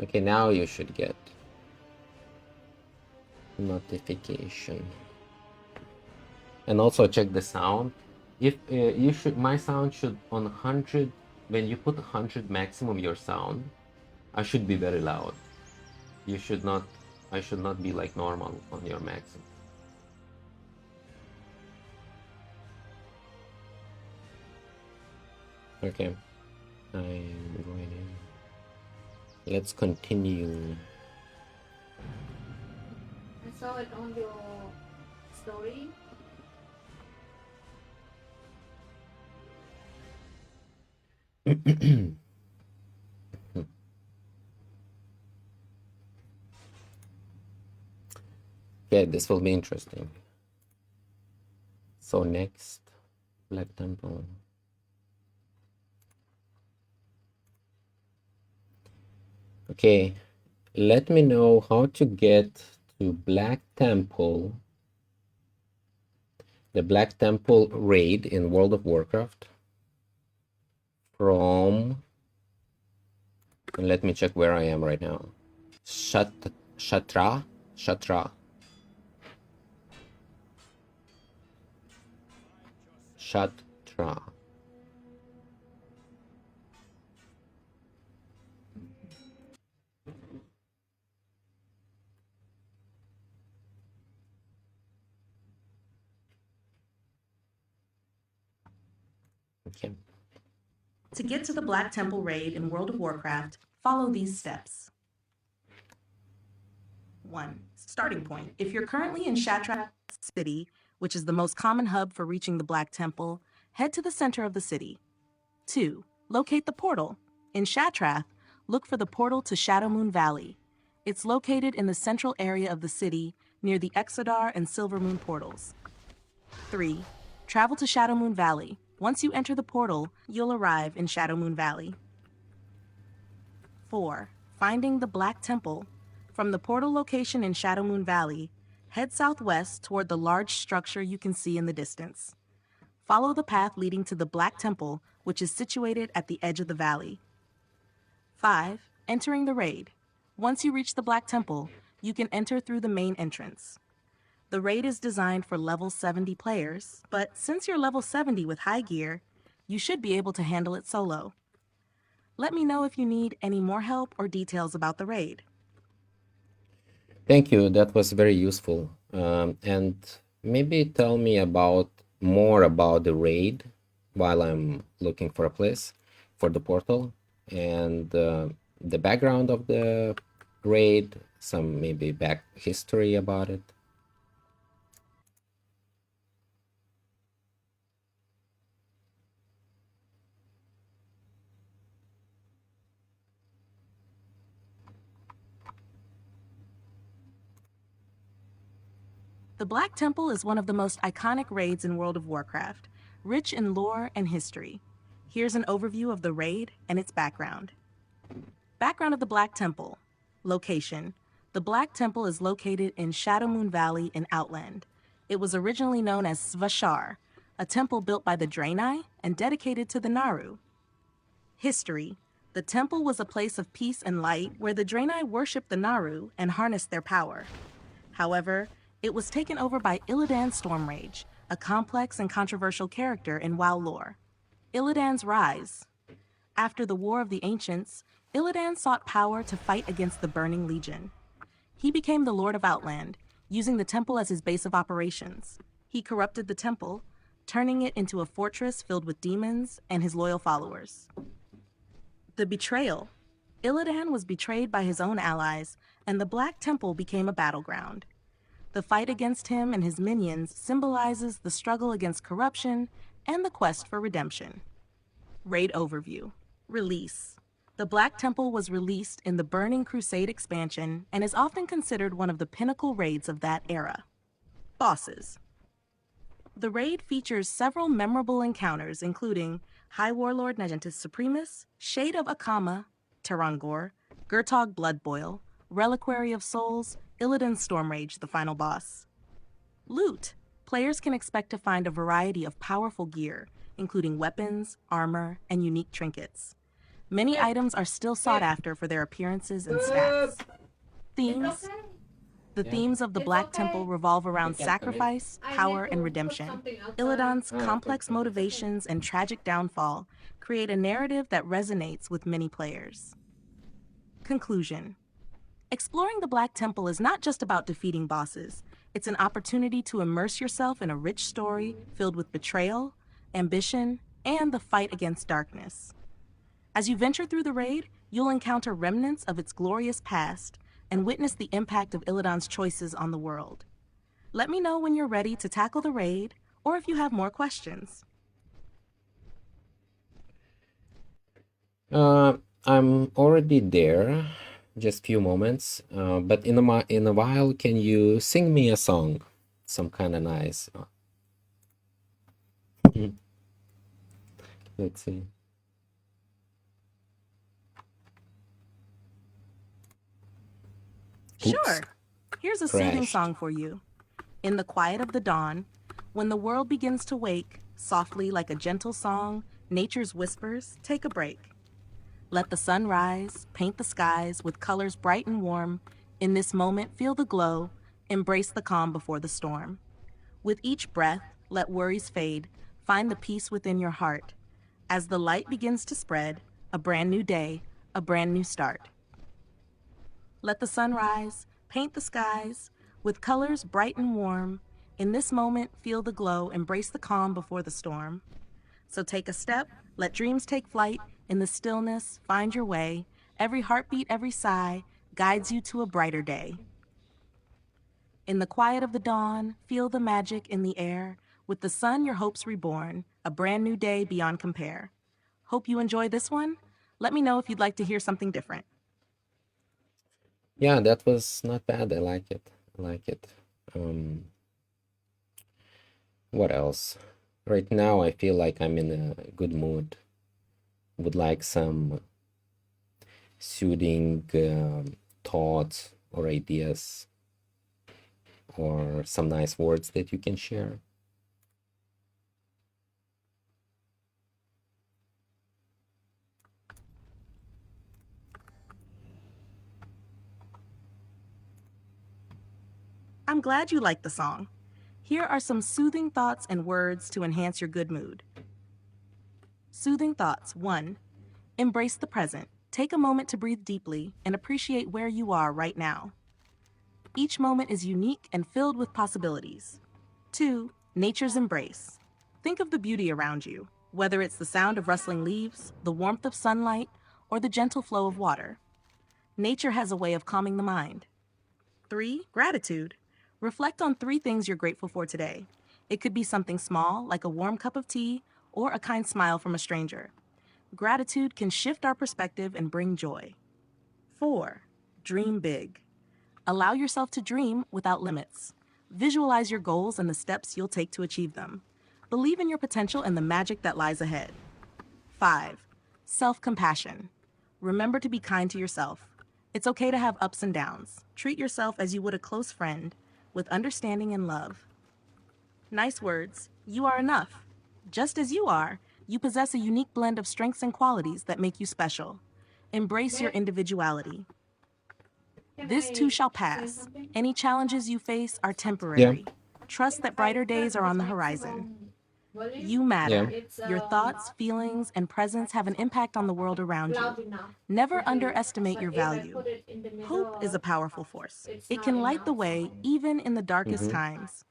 Okay, now you should get notification. And also check the sound. If you should, my sound should on 100. When you put 100 maximum your sound, I should be very loud. You should not. I should not be like normal on your maximum. Okay, I'm going in. Let's continue. I saw it on your story. Okay, this will be interesting. So next, Black Temple. Okay, let me know how to get to Black Temple, the Black Temple raid in World of Warcraft from, and let me check where I am right now. Shatra. Okay. To get to the Black Temple raid in World of Warcraft, follow these steps. 1. Starting point. If you're currently in Shattrath City, which is the most common hub for reaching the Black Temple, head to the center of the city. 2. Locate the portal. In Shattrath, look for the portal to Shadowmoon Valley. It's located in the central area of the city, near the Exodar and Silvermoon portals. 3. Travel to Shadowmoon Valley. Once you enter the portal, you'll arrive in Shadowmoon Valley. 4. Finding the Black Temple. From the portal location in Shadowmoon Valley, head southwest toward the large structure you can see in the distance. Follow the path leading to the Black Temple, which is situated at the edge of the valley. 5. Entering the raid. Once you reach the Black Temple, you can enter through the main entrance. The raid is designed for level 70 players, but since you're level 70 with high gear, you should be able to handle it solo. Let me know if you need any more help or details about the raid. Thank you. That was very useful. And maybe tell me more about the raid while I'm looking for a place for the portal and the background of the raid, some maybe back history about it. The Black Temple is one of the most iconic raids in World of Warcraft, rich in lore and history. Here's an overview of the raid and its background. Background of the Black Temple. Location. The Black Temple is located in Shadowmoon Valley in Outland. It was originally known as Svashar, a temple built by the Draenei and dedicated to the Naru. History. The temple was a place of peace and light where the Draenei worshipped the Naru and harnessed their power. However, it was taken over by Illidan Stormrage, a complex and controversial character in WoW lore. Illidan's rise. After the War of the Ancients, Illidan sought power to fight against the Burning Legion. He became the Lord of Outland, using the temple as his base of operations. He corrupted the temple, turning it into a fortress filled with demons and his loyal followers. The betrayal. Illidan was betrayed by his own allies, and the Black Temple became a battleground. The fight against him and his minions symbolizes the struggle against corruption and the quest for redemption. Raid overview. Release. The Black Temple was released in the Burning Crusade expansion and is often considered one of the pinnacle raids of that era. Bosses. The raid features several memorable encounters, including High Warlord Negentus Supremus, Shade of Akama, Terangor, Gurtog Bloodboil, Reliquary of Souls, Illidan Stormrage, the final boss. Loot. Players can expect to find a variety of powerful gear, including weapons, armor, and unique trinkets. Many items are still sought after for their appearances and stats. Themes. Okay. The Yeah. themes of the It's Black okay. Temple revolve around You can come in. sacrifice, I power, need and to redemption. put something outside. Illidan's Ah, complex okay. motivations and tragic downfall create a narrative that resonates with many players. Conclusion. Exploring the Black Temple is not just about defeating bosses. It's an opportunity to immerse yourself in a rich story filled with betrayal, ambition, and the fight against darkness. As you venture through the raid, you'll encounter remnants of its glorious past and witness the impact of Illidan's choices on the world. Let me know when you're ready to tackle the raid, or if you have more questions. I'm already there. Just few moments. But in a while, can you sing me a song? Some kind of nice. Let's see. Oops. Sure. Here's a soothing Crashed. song for you. In the quiet of the dawn, when the world begins to wake, softly like a gentle song, nature's whispers, take a break. Let the sun rise, paint the skies with colors bright and warm. In this moment, feel the glow, embrace the calm before the storm. With each breath, let worries fade, find the peace within your heart. As the light begins to spread, a brand new day, a brand new start. Let the sun rise, paint the skies with colors bright and warm. In this moment, feel the glow, embrace the calm before the storm. So take a step, let dreams take flight. In the stillness, find your way. Every heartbeat, every sigh guides you to a brighter day. In the quiet of the dawn, feel the magic in the air. With the sun, your hopes reborn, a brand new day beyond compare. Hope you enjoy this one. Let me know if you'd like to hear something different. Yeah, that was not bad. I like it. I like it. Um, what else? Right now, I feel like I'm in a good mood. Would like some soothing thoughts or ideas or some nice words that you can share. I'm glad you like the song. Here are some soothing thoughts and words to enhance your good mood. Soothing thoughts. 1. Embrace the present. Take a moment to breathe deeply and appreciate where you are right now. Each moment is unique and filled with possibilities. 2. Nature's embrace. Think of the beauty around you, whether it's the sound of rustling leaves, the warmth of sunlight, or the gentle flow of water. Nature has a way of calming the mind. 3. Gratitude. Reflect on 3 things you're grateful for today. It could be something small, like a warm cup of tea, or a kind smile from a stranger. Gratitude can shift our perspective and bring joy. 4. Dream big. Allow yourself to dream without limits. Visualize your goals and the steps you'll take to achieve them. Believe in your potential and the magic that lies ahead. 5. Self-compassion. Remember to be kind to yourself. It's okay to have ups and downs. Treat yourself as you would a close friend, with understanding and love. Nice words. You are enough. Just as you are, you possess a unique blend of strengths and qualities that make you special. Embrace your individuality. This too shall pass. Any challenges you face are Yeah. temporary. Trust that brighter days are on the horizon. You matter. It's Your thoughts, feelings, and presence have an impact on the world around loud you. enough. Never to hear. underestimate But your if I value. put it in the Hope is middle, a powerful force. it's It not can light the enough. way even in the darkest Mm-hmm. times.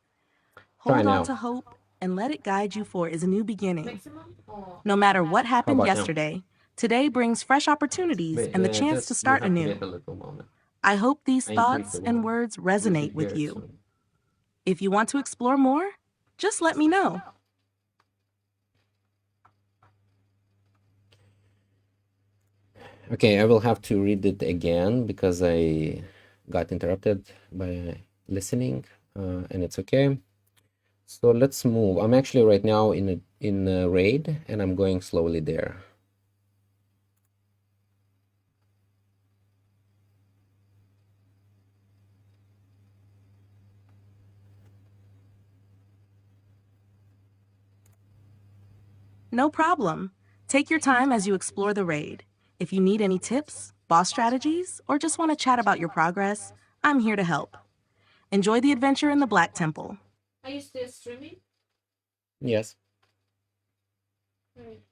Try Hold on now. to hope and let it guide you, for is a new beginning. Maximum or No matter what How happened about now? yesterday, today brings fresh opportunities Wait, and the chance to just you start have to anew. wait a little moment. I hope these I increase thoughts the and volume. words You resonate should with hear it you. soon. If you want to explore more, just let me know. Okay, I will have to read it again because I got interrupted by listening, and it's okay. So let's move. I'm actually right now in a raid, and I'm going slowly there. No problem. Take your time as you explore the raid. If you need any tips, boss strategies, or just want to chat about your progress, I'm here to help. Enjoy the adventure in the Black Temple. Are you still streaming? Yes. Right.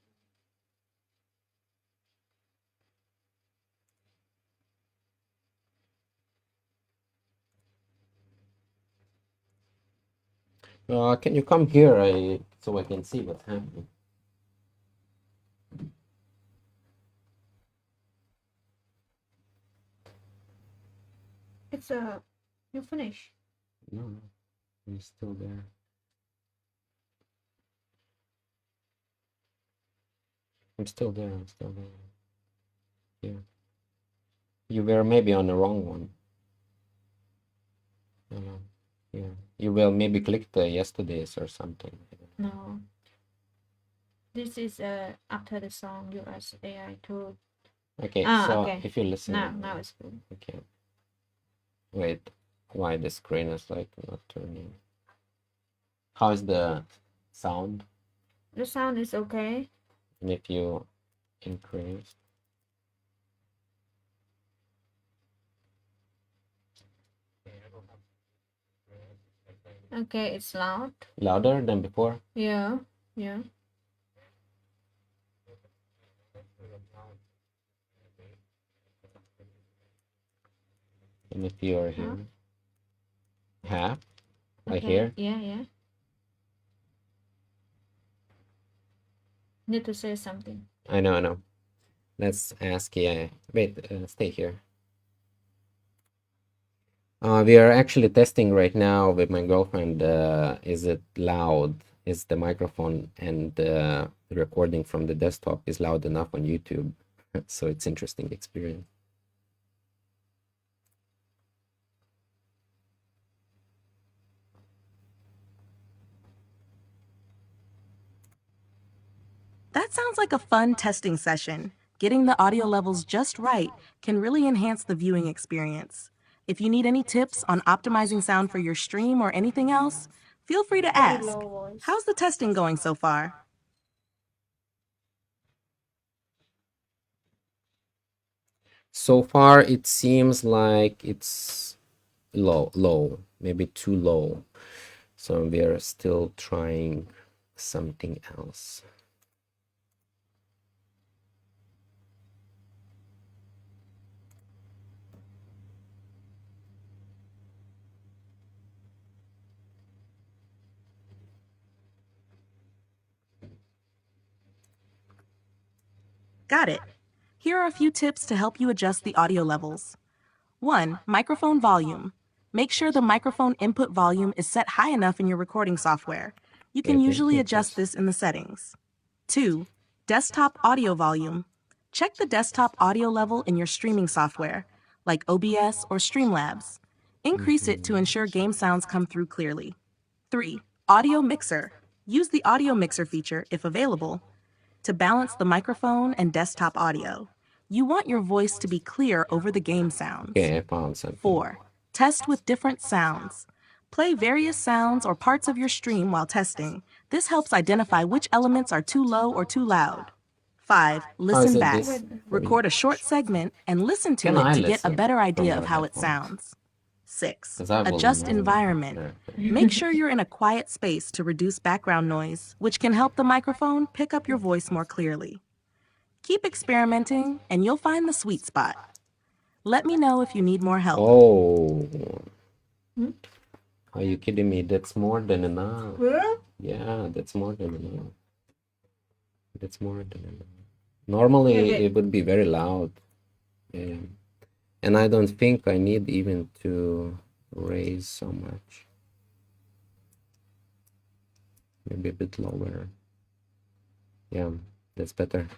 Can you come here so I can see what's happening? It's you finish. No, he's still there. I'm still there. Yeah. You were maybe on the wrong one. Yeah. You will maybe click the yesterday's or something. No. This is after the song you ask AI to. Okay, so okay. if you listen. Now it's good. Okay. Wait, why the screen is like not turning? How is the sound? The sound is okay. And if you increase. Okay, it's loud. Louder than before? Yeah. And if you are here. Half? Like Okay. here? Yeah. Need to say something. I know. Let's ask, yeah. Wait, stay here. We are actually testing right now with my girlfriend. Is it loud? Is the microphone and the recording from the desktop is loud enough on YouTube? So it's interesting experience. That sounds like a fun testing session. Getting the audio levels just right can really enhance the viewing experience. If you need any tips on optimizing sound for your stream or anything else, feel free to Very ask. low voice. How's the testing going so far? So far, it seems like it's low, maybe too low. So we are still trying something else. Got it. Here are a few tips to help you adjust the audio levels. 1. Microphone volume. Make sure the microphone input volume is set high enough in your recording software. You can Okay, usually yeah, adjust yes. this in the settings. 2. Desktop audio volume. Check the desktop audio level in your streaming software, like OBS or Streamlabs. Increase it to ensure game sounds come through clearly. 3. Audio mixer. Use the audio mixer feature, if available, to balance the microphone and desktop audio. You want your voice to be clear over the game sounds. Okay, I found something. 4. Test with different sounds. Play various sounds or parts of your stream while testing. This helps identify which elements are too low or too loud. 5. Listen it back. this? Record a short segment and listen to Can it I to get a listen better idea from of your how it headphones? sounds. 6. 'Cause I will Adjust know. environment. Make sure you're in a quiet space to reduce background noise, which can help the microphone pick up your voice more clearly. Keep experimenting, and you'll find the sweet spot. Let me know if you need more help. Oh. Are you kidding me? That's more than enough. Yeah, that's more than enough. Normally, it would be very loud. Yeah. And I don't think I need even to raise so much. Maybe a bit lower. Yeah, that's better.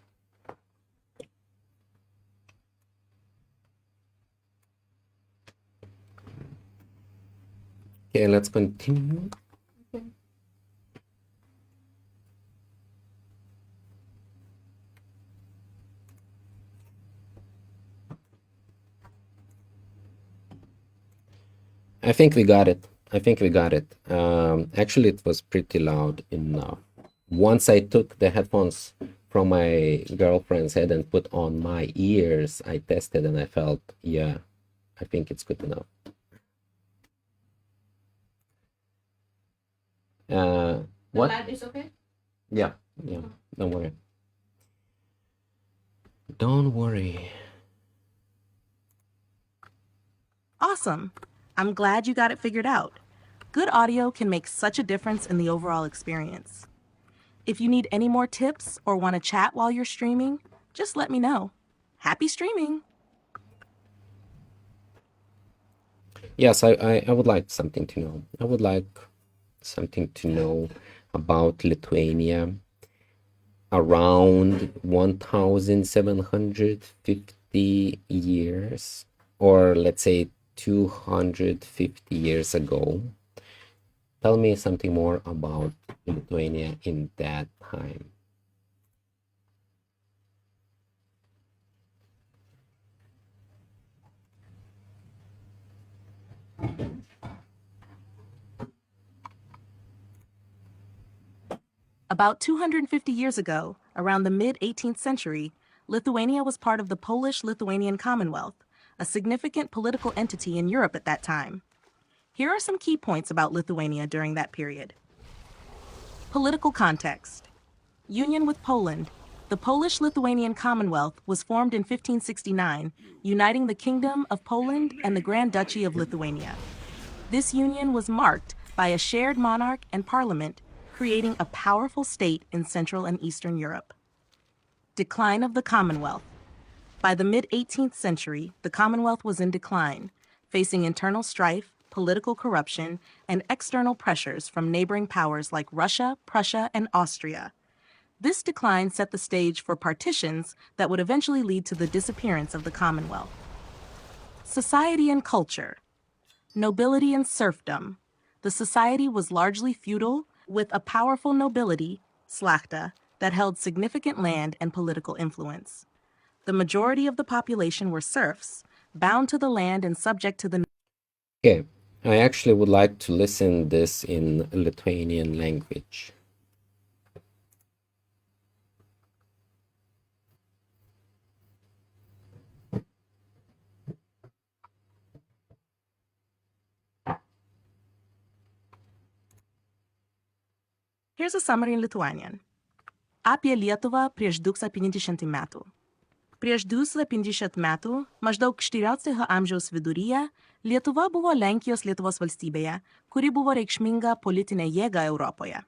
Okay, let's continue. I think we got it. Actually, it was pretty loud enough. Once I took the headphones from my girlfriend's head and put on my ears, I tested and I felt, yeah, I think it's good enough. What? The light is okay? Yeah, don't worry. Don't worry. Awesome. I'm glad you got it figured out. Good audio can make such a difference in the overall experience. If you need any more tips or want to chat while you're streaming, just let me know. Happy streaming! Yes, I would like something to know. I would like something to know about Lithuania around 1750 years, or let's say 250 years ago. Tell me something more about Lithuania in that time. About 250 years ago, around the mid-18th century, Lithuania was part of the Polish-Lithuanian Commonwealth, a significant political entity in Europe at that time. Here are some key points about Lithuania during that period. Political context. Union with Poland. The Polish-Lithuanian Commonwealth was formed in 1569, uniting the Kingdom of Poland and the Grand Duchy of Lithuania. This union was marked by a shared monarch and parliament, creating a powerful state in Central and Eastern Europe. Decline of the Commonwealth. By the mid-18th century, the Commonwealth was in decline, facing internal strife, political corruption, and external pressures from neighboring powers like Russia, Prussia, and Austria. This decline set the stage for partitions that would eventually lead to the disappearance of the Commonwealth. Society and culture. Nobility and serfdom. The society was largely feudal, with a powerful nobility, slachta, that held significant land and political influence. The majority of the population were serfs, bound to the land and subject to the... Okay, I actually would like to listen this in Lithuanian language. Here's a summary in Lithuanian. Apie Lietuvą prieš 250 metų. Prieš 250 metų, maždaug 14 amžiaus viduryje, Lietuva buvo Lietuvos valstybėje, kuri buvo reikšminga politinė jėga Europoje.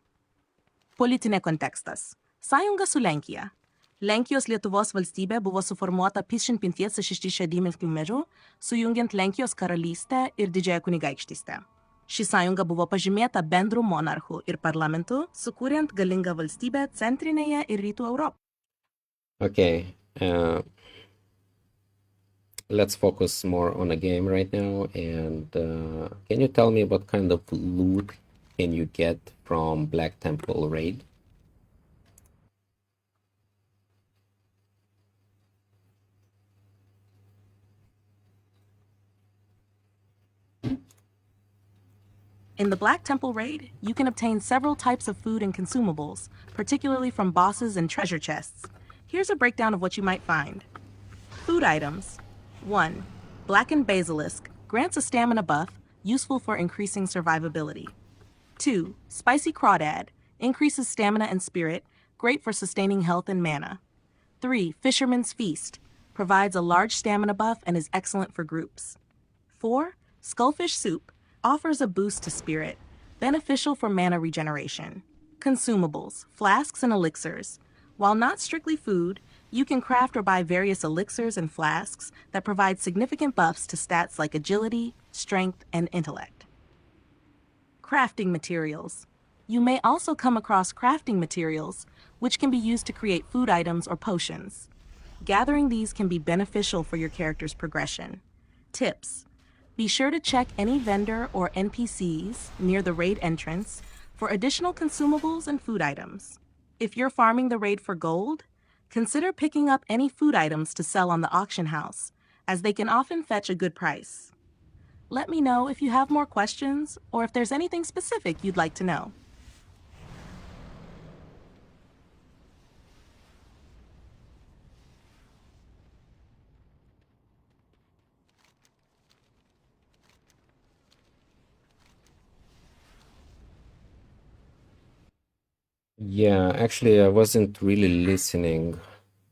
Politinė kontekstas. Sąjunga su Lenkija. Lenkijos Lietuvos valstybė buvo suformuota 1569 metų, sujungiant Lenkijos karalystę ir Didžiąją kunigaikštystę. Ši sąjunga buvo pažymėta bendru monarchu ir parlamentu, sukuriant galingą valstybę centrinėje ir rytų Europoje. Okay, let's focus more on a game right now, and can you tell me what kind of loot can you get from Black Temple raid? In the Black Temple raid, you can obtain several types of food and consumables, particularly from bosses and treasure chests. Here's a breakdown of what you might find. Food items. 1. Blackened Basilisk grants a stamina buff, useful for increasing survivability. 2. Spicy Crawdad increases stamina and spirit, great for sustaining health and mana. 3. Fisherman's Feast provides a large stamina buff and is excellent for groups. 4. Skullfish Soup offers a boost to spirit, beneficial for mana regeneration. Consumables, flasks and elixirs. While not strictly food, you can craft or buy various elixirs and flasks that provide significant buffs to stats like agility, strength, and intellect. Crafting materials. You may also come across crafting materials, which can be used to create food items or potions. Gathering these can be beneficial for your character's progression. Tips. Be sure to check any vendor or NPCs near the raid entrance for additional consumables and food items. If you're farming the raid for gold, consider picking up any food items to sell on the auction house, as they can often fetch a good price. Let me know if you have more questions or if there's anything specific you'd like to know. Yeah, actually, I wasn't really listening.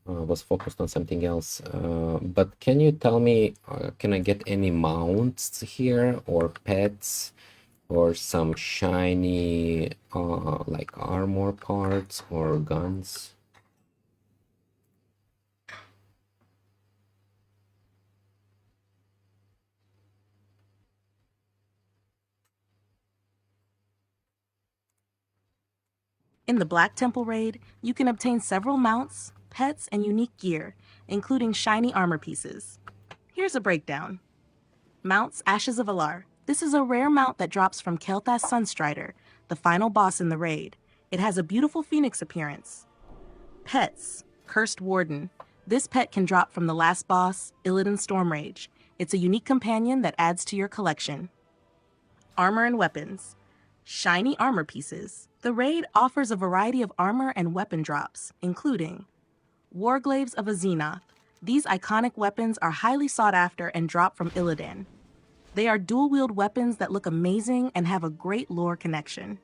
I was focused on something else. But can you tell me, can I get any mounts here or pets or some shiny like armor parts or guns? In the Black Temple raid, you can obtain several mounts, pets, and unique gear, including shiny armor pieces. Here's a breakdown. Mounts Ashes of Alar. This is a rare mount that drops from Kel'Thas Sunstrider, the final boss in the raid. It has a beautiful phoenix appearance. Pets. Cursed Warden. This pet can drop from the last boss, Illidan Stormrage. It's a unique companion that adds to your collection. Armor and weapons. Shiny armor pieces. The raid offers a variety of armor and weapon drops, including Warglaives of Azeroth. These iconic weapons are highly sought after and drop from Illidan. They are dual-wield weapons that look amazing and have a great lore connection.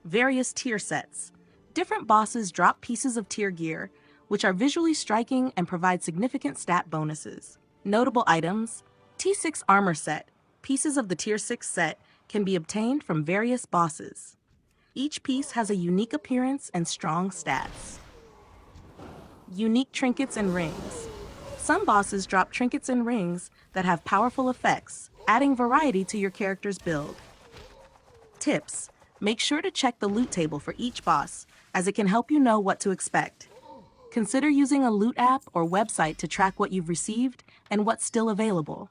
Various tier sets. Different bosses drop pieces of tier gear, which are visually striking and provide significant stat bonuses. Notable items: T6 armor set. Pieces of the tier 6 set can be obtained from various bosses. Each piece has a unique appearance and strong stats. Unique trinkets and rings. Some bosses drop trinkets and rings that have powerful effects, adding variety to your character's build. Tips: make sure to check the loot table for each boss, as it can help you know what to expect. Consider using a loot app or website to track what you've received and what's still available.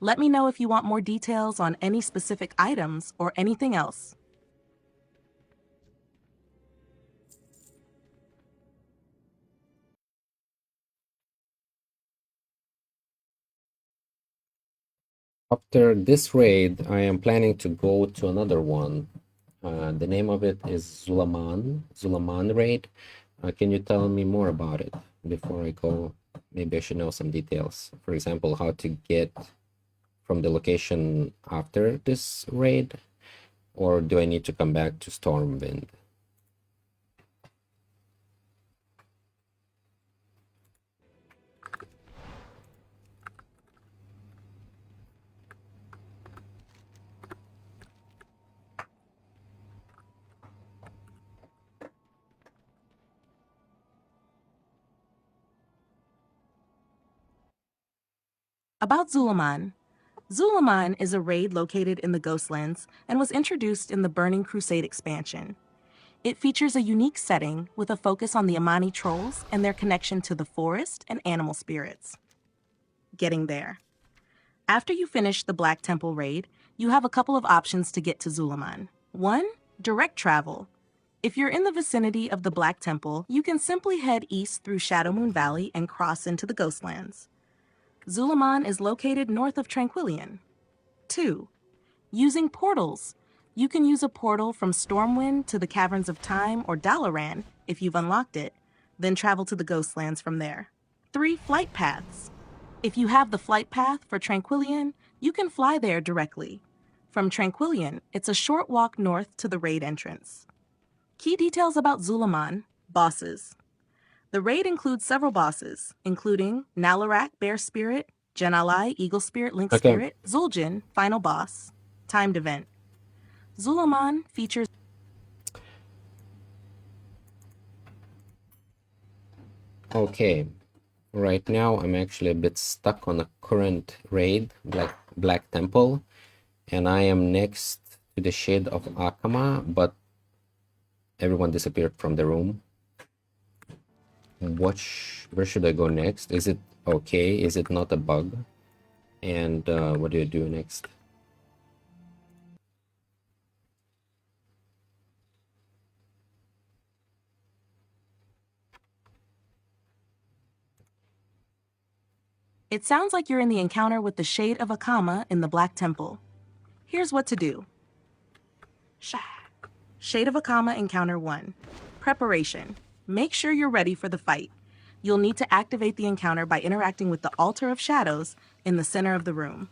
Let me know if you want more details on any specific items or anything else. After this raid, I am planning to go to another one. The name of it is Zulaman raid. Can you tell me more about it before I go? Maybe I should know some details. For example, how to get from the location after this raid, or do I need to come back to Stormwind? About Zulaman. Zulaman is a raid located in the Ghostlands and was introduced in the Burning Crusade expansion. It features a unique setting with a focus on the Amani trolls and their connection to the forest and animal spirits. Getting there. After you finish the Black Temple raid, you have a couple of options to get to Zulaman. 1. Direct travel. If you're in the vicinity of the Black Temple, you can simply head east through Shadowmoon Valley and cross into the Ghostlands. Zulaman is located north of Tranquillion. 2. Using portals. You can use a portal from Stormwind to the Caverns of Time or Dalaran if you've unlocked it, then travel to the Ghostlands from there. 3. Flight paths. If you have the flight path for Tranquillion, you can fly there directly. From Tranquillion, it's a short walk north to the raid entrance. Key details about Zulaman. Bosses. The raid includes several bosses, including Nalarak, Bear Spirit, Genalai, Eagle Spirit, Lynx Okay. Spirit, Zul'jin, Final Boss. Timed event. Zulaman features... Okay. Right now, I'm actually a bit stuck on a current raid, Black Temple, and I am next to the Shade of Akama, but everyone disappeared from the room. Where should I go next? Is it okay? Is it not a bug? And what do you do next? It sounds like you're in the encounter with the Shade of Akama in the Black Temple. Here's what to do. Shade of Akama Encounter 1. Preparation. Make sure you're ready for the fight. You'll need to activate the encounter by interacting with the Altar of Shadows in the center of the room.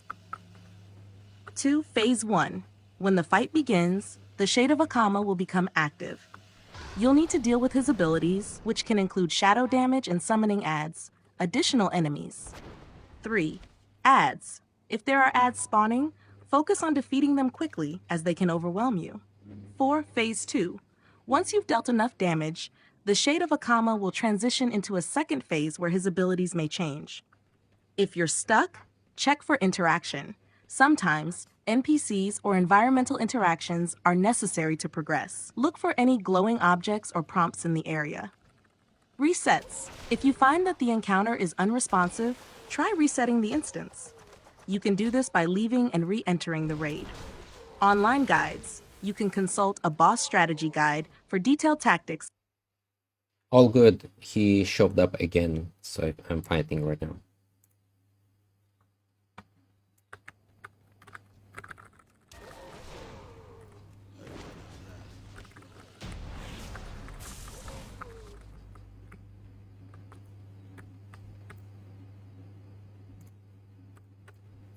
2. Phase 1. When the fight begins, the Shade of Akama will become active. You'll need to deal with his abilities, which can include shadow damage and summoning adds, additional enemies. 3. Adds. If there are adds spawning, focus on defeating them quickly as they can overwhelm you. 4. Phase 2. Once you've dealt enough damage, the Shade of Akama will transition into a second phase where his abilities may change. If you're stuck, check for interaction. Sometimes, NPCs or environmental interactions are necessary to progress. Look for any glowing objects or prompts in the area. Resets. If you find that the encounter is unresponsive, try resetting the instance. You can do this by leaving and re-entering the raid. Online guides. You can consult a boss strategy guide for detailed tactics. All good. He showed up again, so I'm fighting right now.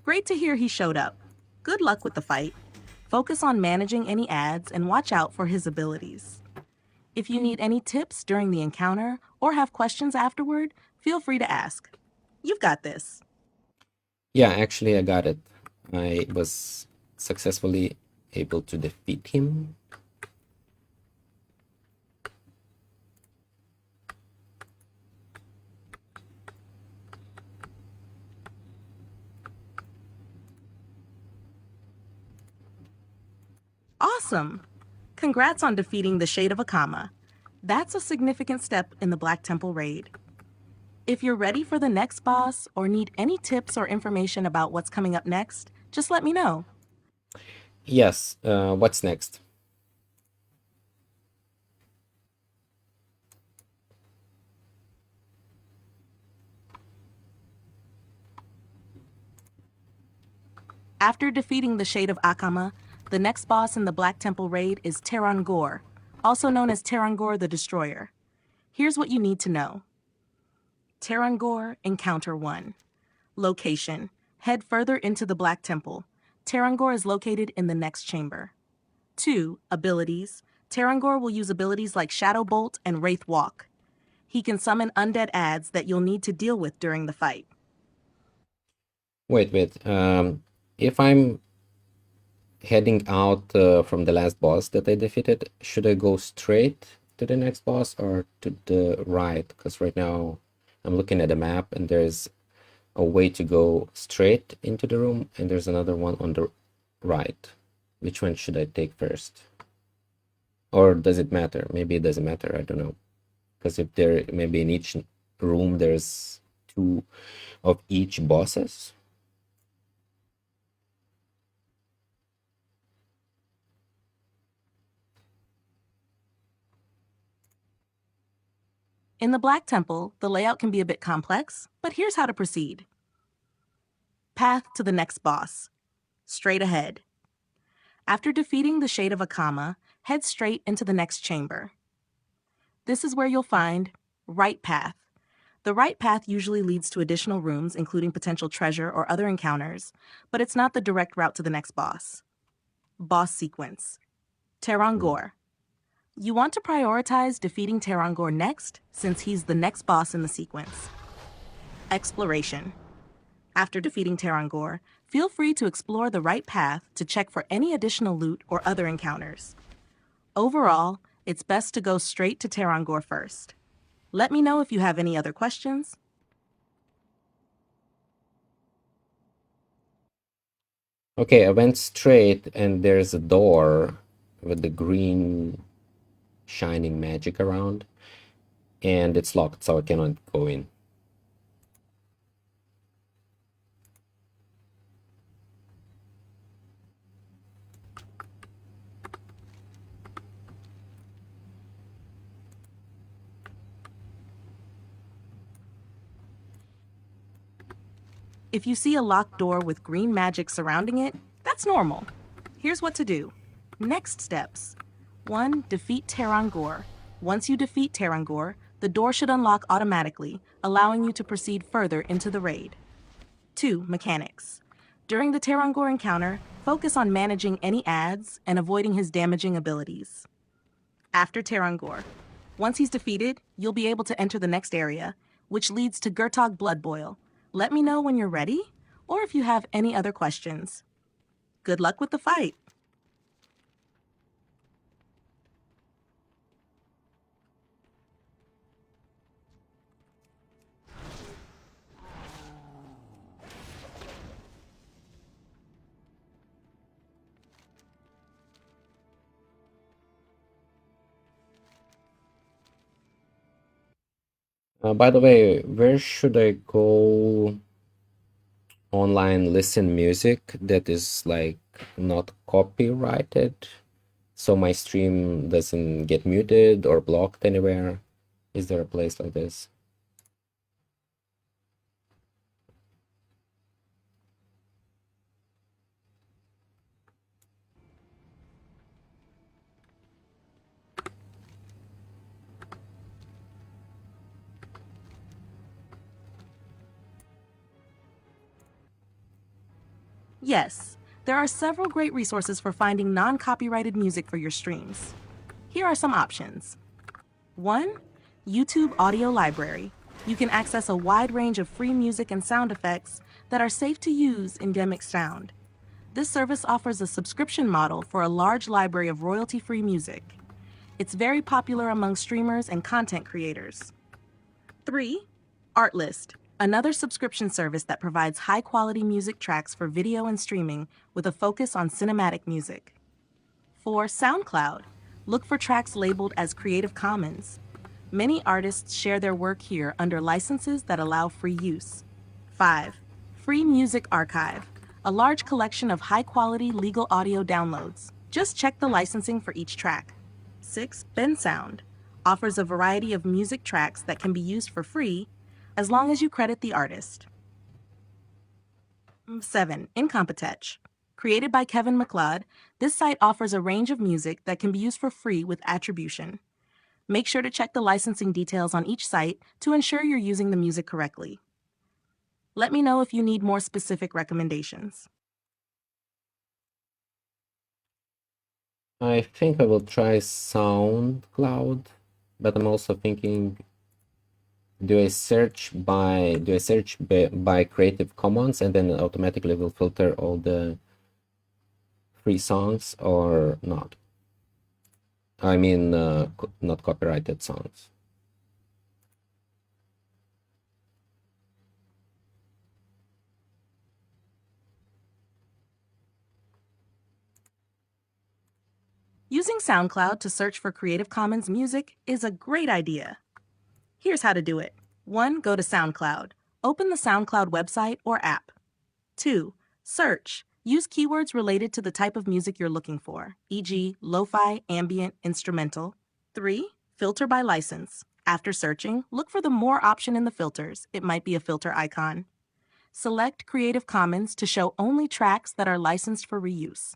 Great to hear he showed up. Good luck with the fight. Focus on managing any adds and watch out for his abilities. If you need any tips during the encounter or have questions afterward, feel free to ask. You've got this. Yeah, actually I got it. I was successfully able to defeat him. Awesome! Congrats on defeating the Shade of Akama. That's a significant step in the Black Temple raid. If you're ready for the next boss or need any tips or information about what's coming up next, just let me know. Yes, what's next? After defeating the Shade of Akama, the next boss in the Black Temple raid is Terangor, also known as Terangor the Destroyer. Here's what you need to know. Terangor Encounter 1. Location. Head further into the Black Temple. Terangor is located in the next chamber. 2. Abilities. Terangor will use abilities like Shadow Bolt and Wraith Walk. He can summon undead adds that you'll need to deal with during the fight. Wait. If I'm heading out from the last boss that I defeated, should I go straight to the next boss or to the right? Because right now I'm looking at the map and there's a way to go straight into the room and there's another one on the right. Which one should I take first? Or does it matter? Maybe it doesn't matter, I don't know. Because if there, maybe in each room there's 2 of each bosses. In the Black Temple, the layout can be a bit complex, but here's how to proceed. Path to the next boss. Straight ahead. After defeating the Shade of Akama, head straight into the next chamber. This is where you'll find Right Path. The right path usually leads to additional rooms, including potential treasure or other encounters, but it's not the direct route to the next boss. Boss sequence. Terangor. You want to prioritize defeating Terangor next, since he's the next boss in the sequence. Exploration. After defeating Terangor, feel free to explore the right path to check for any additional loot or other encounters. Overall, it's best to go straight to Terangor first. Let me know if you have any other questions. Okay, I went straight and there's a door with the green shining magic around and it's locked, so I cannot go in. If you see a locked door with green magic surrounding it, that's normal. Here's what to do. Next steps. 1. Defeat Terangor. Once you defeat Terangor, the door should unlock automatically, allowing you to proceed further into the raid. 2. Mechanics. During the Terangor encounter, focus on managing any adds and avoiding his damaging abilities. after Terangor. Once he's defeated, you'll be able to enter the next area, which leads to Gurtog Blood Boil. Let me know when you're ready, or if you have any other questions. Good luck with the fight! By the way, where should I go online listen music that is like not copyrighted, so my stream doesn't get muted or blocked anywhere? Is there a place like this? Yes, there are several great resources for finding non-copyrighted music for your streams. Here are some options. 1. YouTube Audio Library. You can access a wide range of free music and sound effects that are safe to use in Endemic Sound. This service offers a subscription model for a large library of royalty-free music. It's very popular among streamers and content creators. 3. Artlist, another subscription service that provides high-quality music tracks for video and streaming with a focus on cinematic music. 4. SoundCloud. Look for tracks labeled as Creative Commons. Many artists share their work here under licenses that allow free use. 5. Free Music Archive, a large collection of high-quality legal audio downloads. Just check the licensing for each track. 6. Bensound offers a variety of music tracks that can be used for free as long as you credit the artist. 7. Incompetech. Created by Kevin MacLeod, this site offers a range of music that can be used for free with attribution. Make sure to check the licensing details on each site to ensure you're using the music correctly. Let me know if you need more specific recommendations. I think I will try SoundCloud, but I'm also thinking, do I search by Creative Commons and then it automatically will filter all the free songs or not? I mean, not copyrighted songs. Using SoundCloud to search for Creative Commons music is a great idea. Here's how to do it. 1. Go to SoundCloud. Open the SoundCloud website or app. 2. Search. Use keywords related to the type of music you're looking for, e.g., lo-fi, ambient, instrumental. 3. Filter by license. After searching, look for the More option in the filters. It might be a filter icon. Select Creative Commons to show only tracks that are licensed for reuse.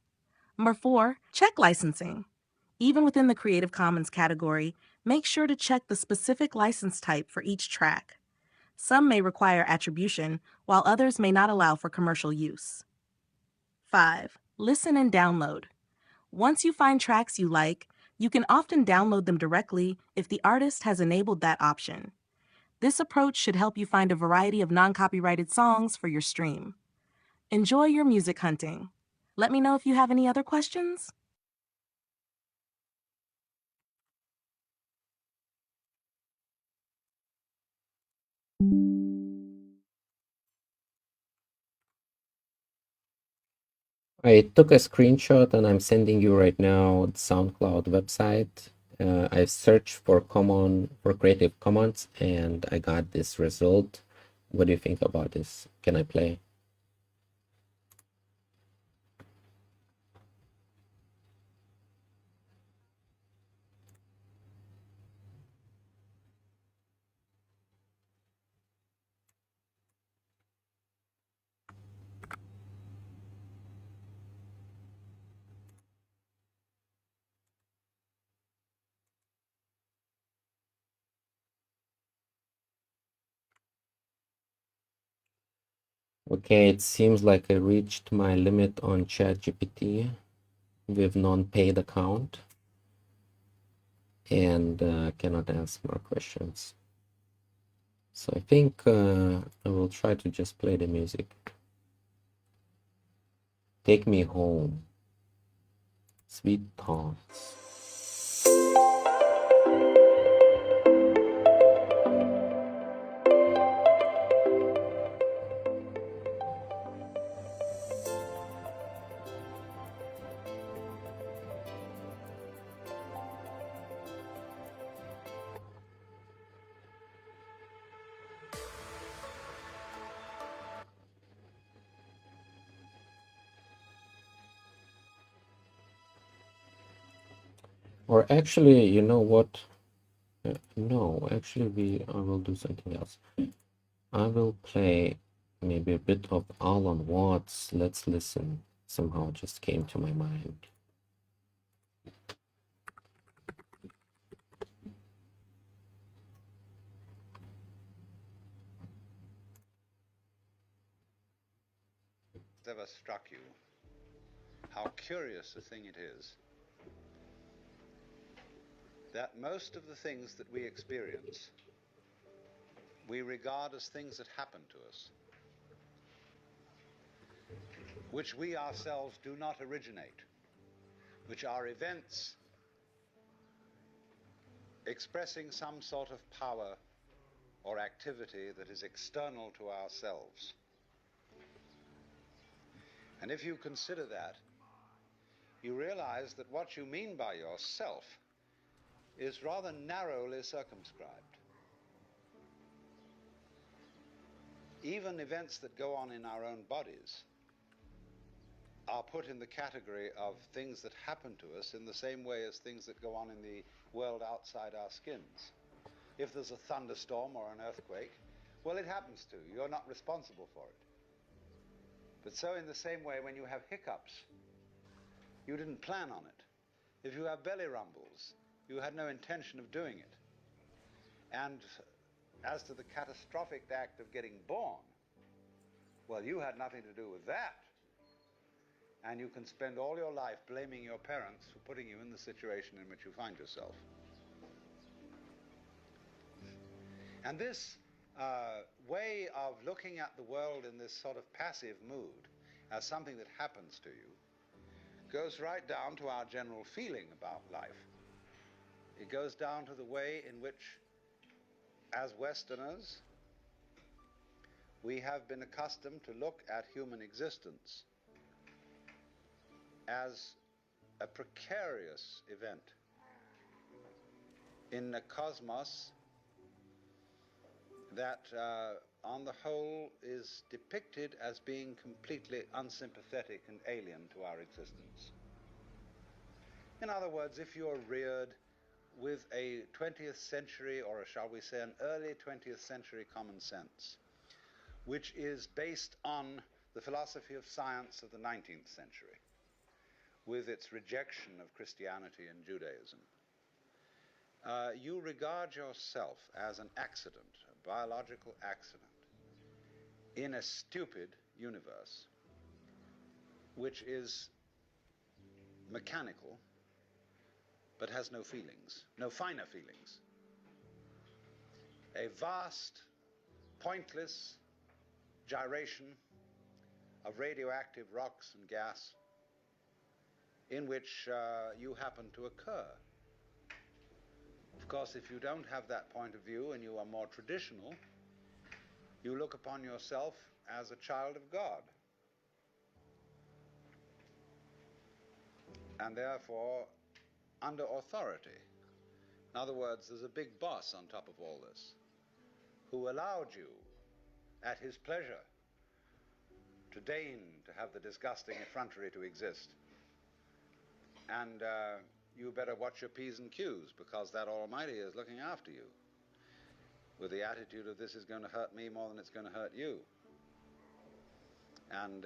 Number 4. Check licensing. Even within the Creative Commons category, make sure to check the specific license type for each track. Some may require attribution, while others may not allow for commercial use. 5. Listen and download. Once you find tracks you like, you can often download them directly if the artist has enabled that option. This approach should help you find a variety of non-copyrighted songs for your stream. Enjoy your music hunting. Let me know if you have any other questions. I took a screenshot and I'm sending you right now the SoundCloud website. I searched for Creative Commons and I got this result. What do you think about this? Can I play? Okay, it seems like I reached my limit on ChatGPT with non-paid account. and cannot ask more questions. So I think I will try to just play the music. Take me home. Sweet thoughts. Or actually, you know what? No, actually, I will do something else. I will play maybe a bit of Alan Watts. Let's listen. Somehow it just came to my mind. Ever struck you how curious a thing it is that most of the things that we experience we regard as things that happen to us, which we ourselves do not originate, which are events expressing some sort of power or activity that is external to ourselves. And if you consider that, you realize that what you mean by yourself is rather narrowly circumscribed. Even events that go on in our own bodies are put in the category of things that happen to us in the same way as things that go on in the world outside our skins. If there's a thunderstorm or an earthquake, well, it happens to you. You're not responsible for it. But so in the same way, when you have hiccups, you didn't plan on it. If you have belly rumbles, you had no intention of doing it. And as to the catastrophic act of getting born, well, you had nothing to do with that. And you can spend all your life blaming your parents for putting you in the situation in which you find yourself. And this way of looking at the world in this sort of passive mood as something that happens to you goes right down to our general feeling about life. It goes down to the way in which, as Westerners, we have been accustomed to look at human existence as a precarious event in a cosmos that, on the whole, is depicted as being completely unsympathetic and alien to our existence. In other words, if you're reared with a 20th century, or shall we say an early 20th century common sense, which is based on the philosophy of science of the 19th century, with its rejection of Christianity and Judaism, you regard yourself as an accident, a biological accident, in a stupid universe, which is mechanical, but has no feelings, no finer feelings. A vast, pointless gyration of radioactive rocks and gas in which you happen to occur. Of course, if you don't have that point of view and you are more traditional, you look upon yourself as a child of God. And therefore under authority. In other words, there's a big boss on top of all this who allowed you at his pleasure to deign to have the disgusting effrontery to exist. And you better watch your P's and Q's, because that Almighty is looking after you with the attitude of this is going to hurt me more than it's going to hurt you. And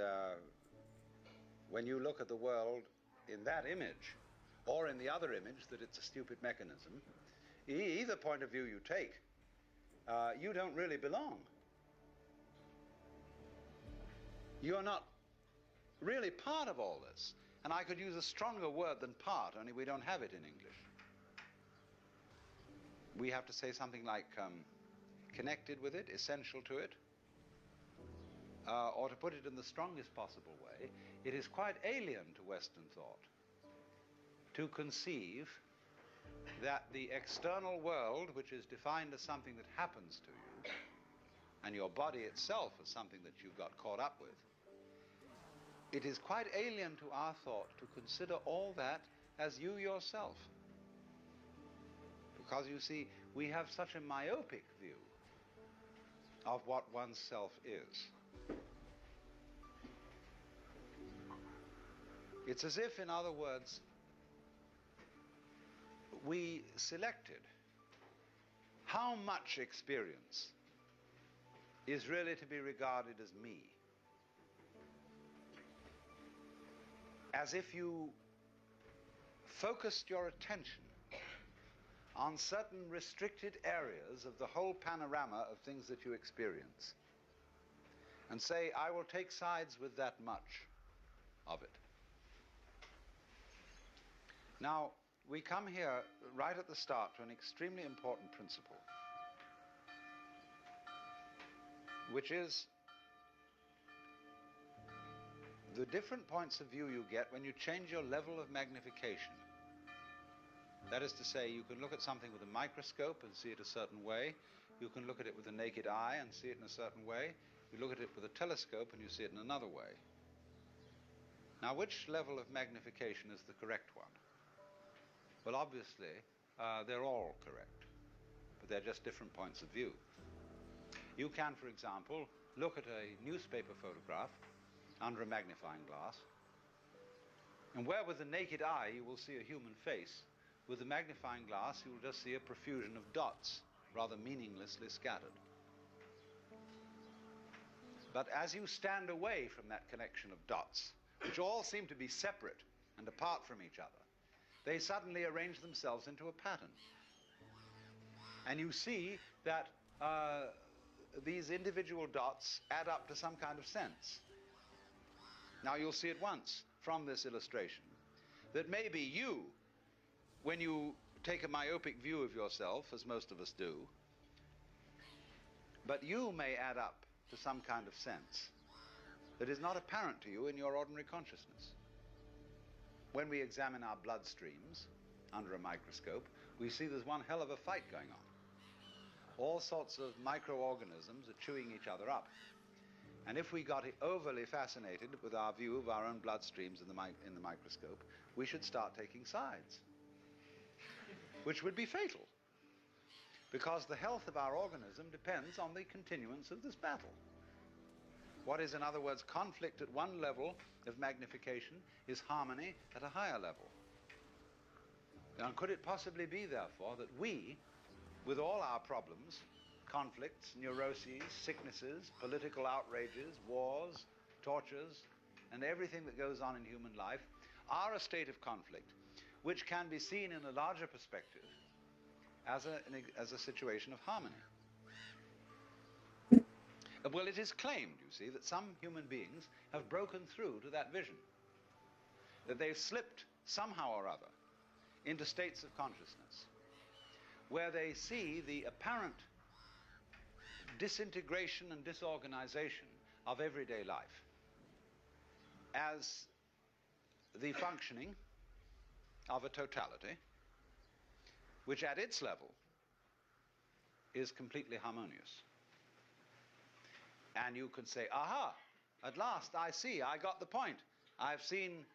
when you look at the world in that image, or in the other image that it's a stupid mechanism, either point of view you take, you don't really belong. You're not really part of all this. And I could use a stronger word than part, only we don't have it in English. we have to say something like connected with it, essential to it, or to put it in the strongest possible way, it is quite alien to Western thought to conceive that the external world, which is defined as something that happens to you, and your body itself as something that you've got caught up with, it is quite alien to our thought to consider all that as you yourself. Because you see, we have such a myopic view of what oneself is. It's as if, in other words, we selected how much experience is really to be regarded as me. As if you focused your attention on certain restricted areas of the whole panorama of things that you experience, and say, I will take sides with that much of it. Now, we come here right at the start to an extremely important principle, which is the different points of view you get when you change your level of magnification. That is to say, you can look at something with a microscope and see it a certain way. You can look at it with the naked eye and see it in a certain way. You look at it with a telescope and you see it in another way. Now, which level of magnification is the correct one? Well, obviously, they're all correct, but they're just different points of view. You can, for example, look at a newspaper photograph under a magnifying glass, and where with the naked eye you will see a human face, with the magnifying glass you will just see a profusion of dots, rather meaninglessly scattered. But as you stand away from that collection of dots, which all seem to be separate and apart from each other, they suddenly arrange themselves into a pattern. And you see that these individual dots add up to some kind of sense. Now you'll see at once from this illustration that maybe you, when you take a myopic view of yourself, as most of us do, but you may add up to some kind of sense that is not apparent to you in your ordinary consciousness. When we examine our bloodstreams under a microscope, we see there's one hell of a fight going on. All sorts of microorganisms are chewing each other up. And if we got overly fascinated with our view of our own bloodstreams in the microscope, we should start taking sides, which would be fatal, because the health of our organism depends on the continuance of this battle. What is, in other words, conflict at one level of magnification is harmony at a higher level. Now, could it possibly be, therefore, that we, with all our problems, conflicts, neuroses, sicknesses, political outrages, wars, tortures, and everything that goes on in human life, are a state of conflict which can be seen in a larger perspective as a situation of harmony? Well, it is claimed, you see, that some human beings have broken through to that vision, that they've slipped somehow or other into states of consciousness where they see the apparent disintegration and disorganization of everyday life as the functioning of a totality which at its level is completely harmonious. And you can say, aha, at last I see, I got the point. I've seen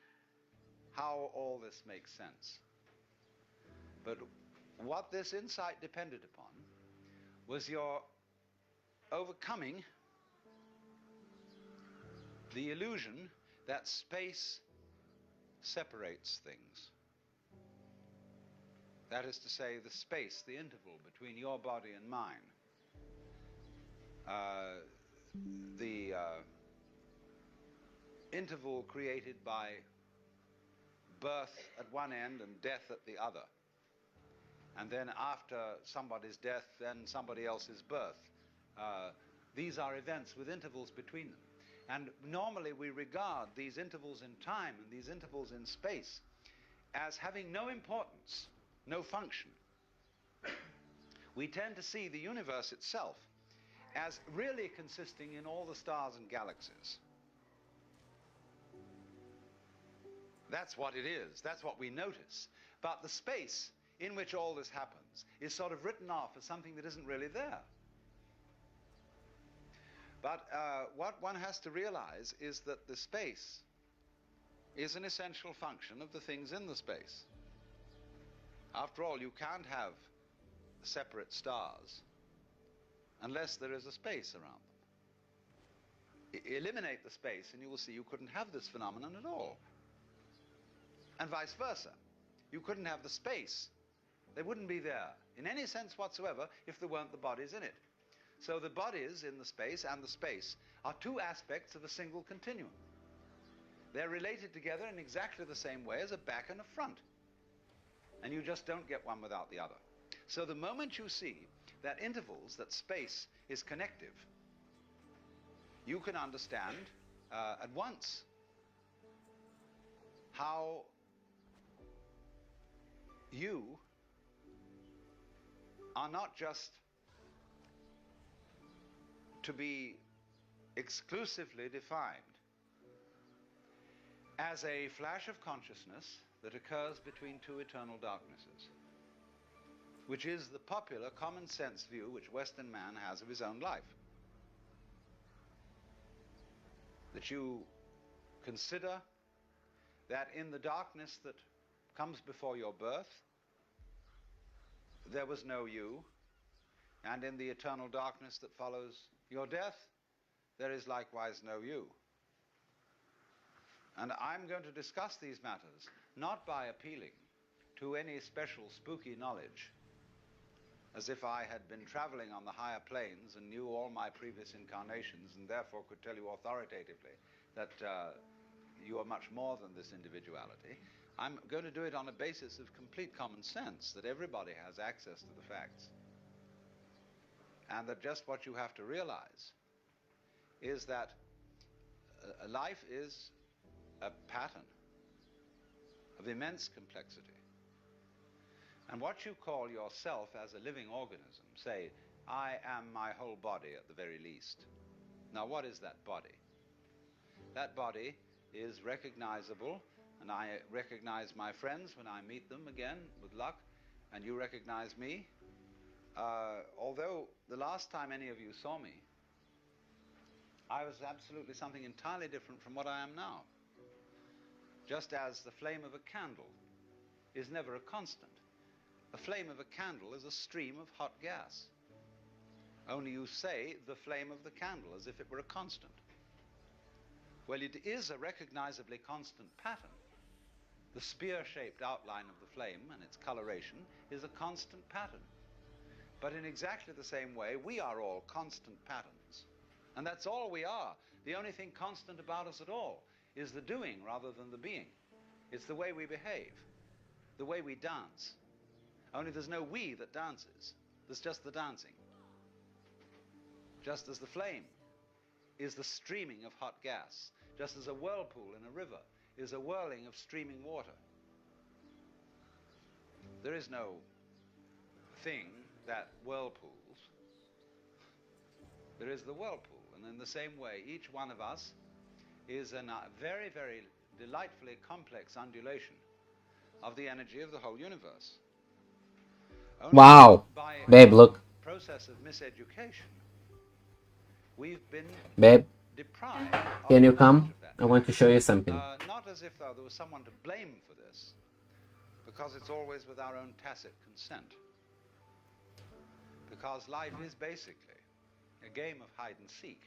how all this makes sense. But what this insight depended upon was your overcoming the illusion that space separates things. That is to say, the space, the interval between your body and mine. The interval created by birth at one end and death at the other. And then after somebody's death, then somebody else's birth. These are events with intervals between them. And normally we regard these intervals in time and these intervals in space as having no importance, no function. we tend to see the universe itself as really consisting in all the stars and galaxies. That's what it is. That's what we notice. But the space in which all this happens is sort of written off as something that isn't really there. But what one has to realize is that the space is an essential function of the things in the space. After all, you can't have separate stars unless there is a space around them. Eliminate the space and you will see you couldn't have this phenomenon at all. And vice versa. You couldn't have the space. They wouldn't be there in any sense whatsoever if there weren't the bodies in it. So the bodies in the space and the space are two aspects of a single continuum. They're related together in exactly the same way as a back and a front. And you just don't get one without the other. So the moment you see that intervals, that space is connective, you can understand at once how you are not just to be exclusively defined as a flash of consciousness that occurs between two eternal darknesses, which is the popular common sense view which Western man has of his own life. That you consider that in the darkness that comes before your birth, there was no you, and in the eternal darkness that follows your death, there is likewise no you. And I'm going to discuss these matters not by appealing to any special spooky knowledge, as if I had been traveling on the higher planes and knew all my previous incarnations and therefore could tell you authoritatively that you are much more than this individuality. I'm going to do it on a basis of complete common sense, that everybody has access to the facts. And that just what you have to realize is that life is a pattern of immense complexity. And what you call yourself as a living organism, say, I am my whole body at the very least. Now, what is that body? That body is recognizable, and I recognize my friends when I meet them again, with luck, and you recognize me. Although the last time any of you saw me, I was absolutely something entirely different from what I am now. Just as the flame of a candle is never a constant. The flame of a candle is a stream of hot gas. Only you say the flame of the candle as if it were a constant. Well, it is a recognizably constant pattern. The spear-shaped outline of the flame and its coloration is a constant pattern. But in exactly the same way, we are all constant patterns. And that's all we are. The only thing constant about us at all is the doing rather than the being. It's the way we behave, the way we dance. Only there's no we that dances. There's just the dancing. Just as the flame is the streaming of hot gas, just as a whirlpool in a river is a whirling of streaming water. There is no thing that whirlpools. There is the whirlpool. And in the same way, each one of us is a very, very delightfully complex undulation of the energy of the whole universe. Only Wow. by Babe, look. process of miseducation, we've been Babe, deprived of can you the knowledge come? of that. I want to show you something. Not as if there was someone to blame for this, because it's always with our own tacit consent. Because life is basically a game of hide and seek.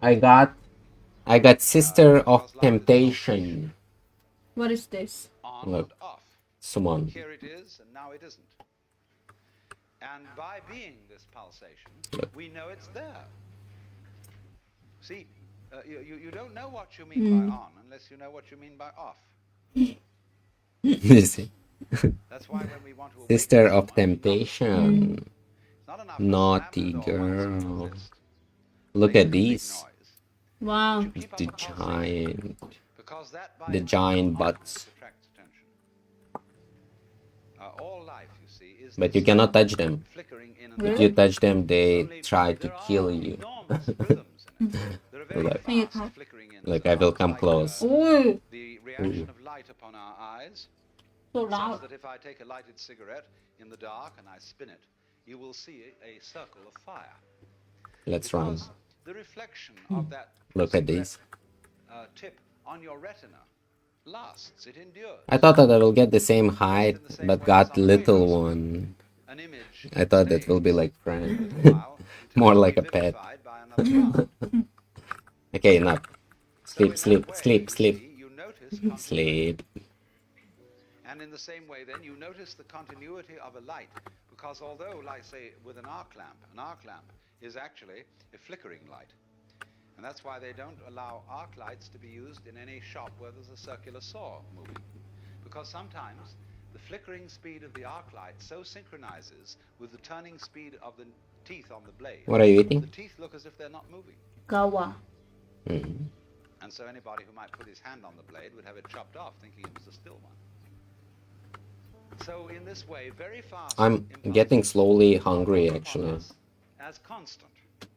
I got Sister of Because life is a Temptation. What is this? On Look. and off. Someone. Here it is, and now it isn't. And by being this pulsation, we know it's there. See, you don't know what you mean by on unless you know what you mean by off. You see? That's why when we want to awaken Sister someone, of Temptation. it's not enough to Naughty slam the door once on the girl. fist. Look Make at a big these. noise. Wow. You keep up The the pulsation, giant. because that by The itself giant always butts. attracts attention. All life, you see, is But you this cannot touch them. flickering in and If out. you touch them, they Only try to there kill are you. enormous rhythms in it. There are very Like- Can you fast talk? flickering in. Like, I will come close. Ui, The reaction of light upon our eyes, so such loud. that if I take a lighted cigarette in the dark and I spin it, you will see a circle of fire. Let's run. Because the reflection of that Look at cigarette, these. tip on your retina lasts. It endures. I thought that I will get the same height, In the same but way got as on a little radar one. An image I thought that will be stays like friend. for a while until More it's like a pet. revivified by another bar. Okay, enough. So Sleep, in sleep, that way, sleep, you sleep. see, you notice continuity. Sleep. And in the same way, then, you notice the continuity of a light, because although, like, say, with an arc lamp is actually a flickering light. And that's why they don't allow arc lights to be used in any shop where there's a circular saw moving. Because sometimes the flickering speed of the arc light so synchronizes with the turning speed of the teeth on the blade. What are you The eating? teeth look as if they're not moving. Gawa. Mm. And so anybody who might put his hand on the blade would have it chopped off, thinking it was a still one. So in this way, very fast. I'm impulses getting slowly are hungry, upon actually. us as constant.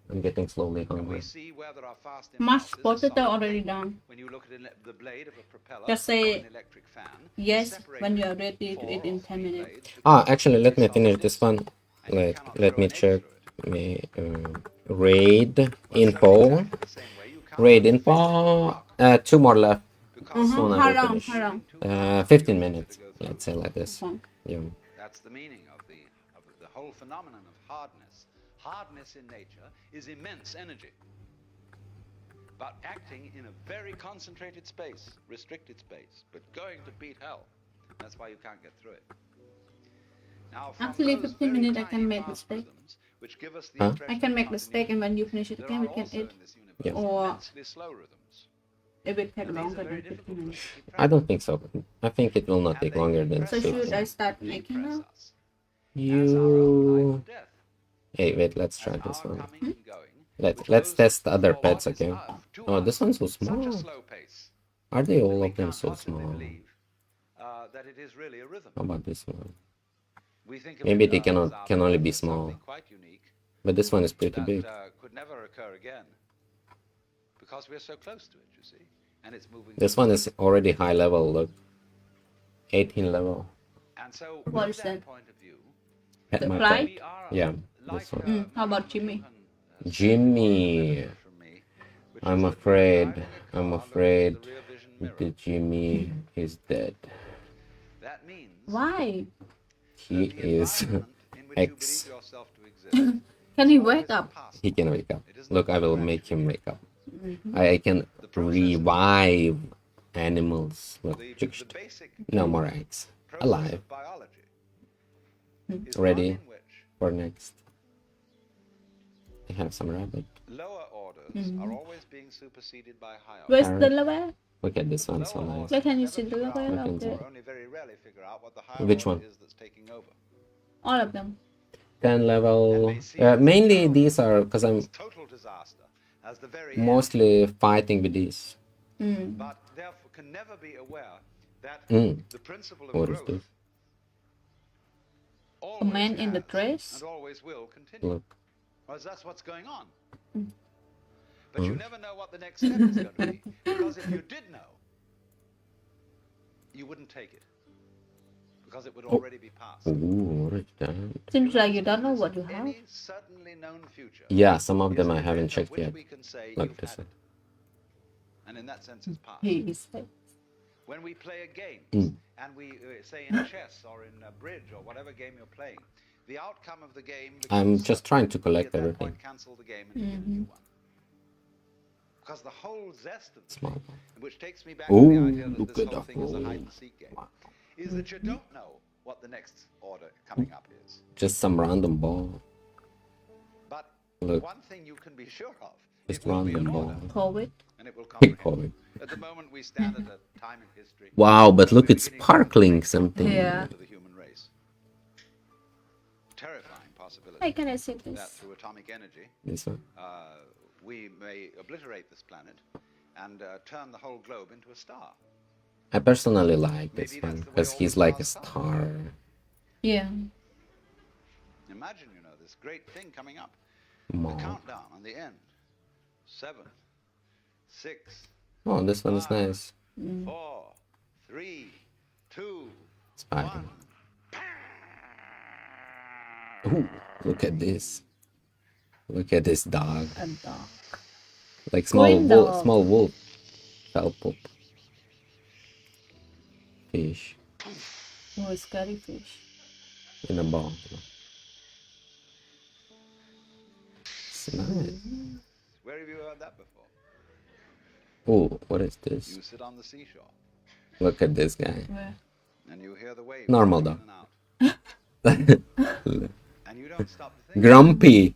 I'm getting slowly And hungry. we see where there are fast Mashed impulses, a potato solid already thing. done. When you look at the blade of a propeller Just or say an electric fan, yes separate when you are ready to 4 eat or in 10 3 minutes. blades Ah, because actually, let of me the finish this one. solidness, and you cannot Let throw me an egg check. through it. Raid Well, so info. exactly the same way you can't Raid throw a fish into a info. rock, 2 more left. because Soon I How will long? finish. How long? 15 minutes. Let's say like this. Okay. Yeah. That's the meaning of the whole phenomenon of hardness. Hardness in nature is immense energy, but acting in a very concentrated space, restricted space, but going to beat hell. That's why you can't get through it. Now, from Actually, those 15 very minutes I tiny can make fast mistake. rhythms, which give us the Huh? impression I can of make mistake, and continuity, when you finish it there again, are we can also eat. in this universe Yeah. Or immensely slow rhythms. it will take And these longer are very than 15 difficult minutes. to keep track I don't of. think so. I think it will not And take they longer than impress So should 15. I start and making depress now? us, as our own life You. or death. Hey, wait. Let's As try this our one. coming and going, which Let's goes test other for pets, what is okay? to Oh, this us one's so such a small. slow pace Are they that all we of them can't so possibly small? believe that it is really a rhythm. How about this one? We think of Maybe it, they as our can only birth be as small. something quite unique But this one is pretty that big. could never occur again, because we're so close to it, you see, and it's moving. This one is already high level, look. 18 level. And so, What with is that that? point of view, Pet The my fly? pet. we are Yeah, like this one. How about Mr. Jimmy? McLuhan, Jimmy. said from me, which I'm is that we are afraid. driving a I'm car afraid looking into the rear vision mirror. the Jimmy is dead. That means Why? He that the is environment in which you X. believe yourself to exist Can he is wake always up? past. He can wake up. It isn't Look, I will what you make actually him do. wake up. Mm-hmm. I can The process of revive animals. Look, the basic no more eggs. process Alive. of biology is Ready. one in which For next. I have some rabbit. lower orders Mhm. are always being superseded by higher Where's Parrot. the lower? Look at this orders. one, The so lower nice. orders Where can you never see the figure lower out, of it? or only very rarely figure out what the higher Which order one? is that's taking over. All of them. 10 level. And they see it as a Mainly general these are because I'm as total disaster, as the very end, mostly fighting with these. Mm. but therefore can never be aware that Mm. the principle of What is growth this? always man in the has dress? and always will continue. Look. Whereas that's what's going on. Mm. But you never know what the next step is going to be. Because if you did know, you wouldn't take it. Because it would already be past. Ooh, what is that? Seems like you don't know what you have. Any certainly known future Yeah, some of is them an I haven't event of checked which yet. we can say Look you've this had one. it. And in that sense, it's past. He is like, When we play a game, Mm. and we say in chess or in bridge or whatever game you're playing, the outcome of the game I'm becomes just certain. trying to We collect at that everything. point cancel the game and begin a new one. Because the whole zest of the Small. thing, which takes me back Ooh, to the idea that look this at whole that thing is a hole. hide and seek game, is that you don't know what the next order coming up is. Just some random ball. But Look. one thing you can be sure of, Just it will be an random order, ball. COVID. and it will Big comprehend. COVID. At the moment, we stand at a time in history. Wow, but where look, we're it's beginning to sparkling break something. Yeah. to the human race. Terrifying possibility Hey, can I see that this? through atomic energy, This one. we may obliterate this planet and turn the whole globe into a star. I personally like this Maybe that's one the way because all he's the like a stars star. Yeah. Imagine, you know, this great thing coming up. Come The on. countdown on the end. 7, 6, Oh, this one is 5, nice. 4, 3, 2, Spider. 1. Ooh, look at this. Look at this dog. A dog. Like small Green wolf. dog. Small wolf. Fell poop. Fish Oh, scary fish. in a bowl. It's nice. Where have you heard that before? Oh, what is this? You sit on the seashore Look at this guy. Where? and you hear the waves Normal going dog. in and out. And you don't stop to think. Grumpy.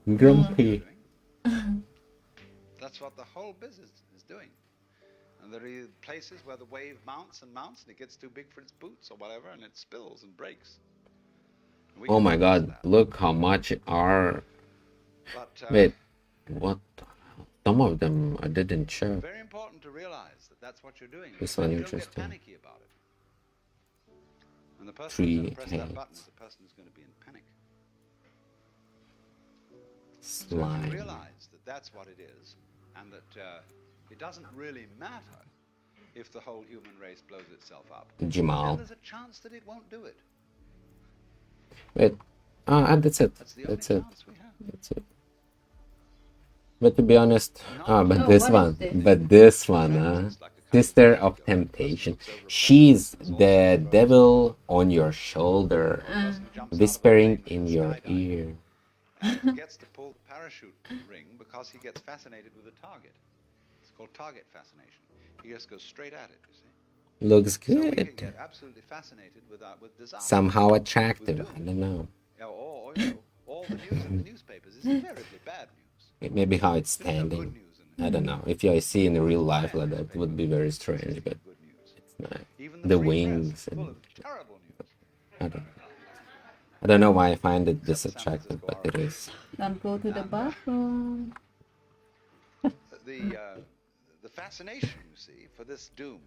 That's what Grumpy. you're doing. That's what the whole business is doing. And there are places where the wave mounts and mounts and it gets too big for its boots or whatever and it spills and breaks. And we Oh can my manage god, that. look how much are. But Wait, what? Some of them I didn't check. very important to realize that that's what you're doing. This Then one you don't get interesting. panicky about it. And the person who's going to press that 3 button cats. is the person who's going to be in panic. So if you Slime. realize that that's what it is, and that it doesn't really matter if the whole human race blows itself up, then Jamal. there's a chance that it won't do it. Wait. And that's it. That's the only That's it. chance we have. That's it. But to be honest, but Oh, this what one, is this? but this one, Sister of Temptation. She's the devil on your shoulder, whispering in your ear. And he forgets to pull the parachute ring because he gets fascinated with the target. It's called target fascination. He just goes straight at it, you see. Looks So we can good. get absolutely fascinated with desire. Somehow attractive. I don't know. Or you know, all the news in the newspapers is invariably bad news. It may be how it's There's no good standing. news in I don't know. If you see in real life like that, it would be very strange, but good news. it's not. Even The free press wings is full and of terrible news. I don't know why I find it this attractive, but it is. Don't go to the bathroom. The fascination, you see, for this doom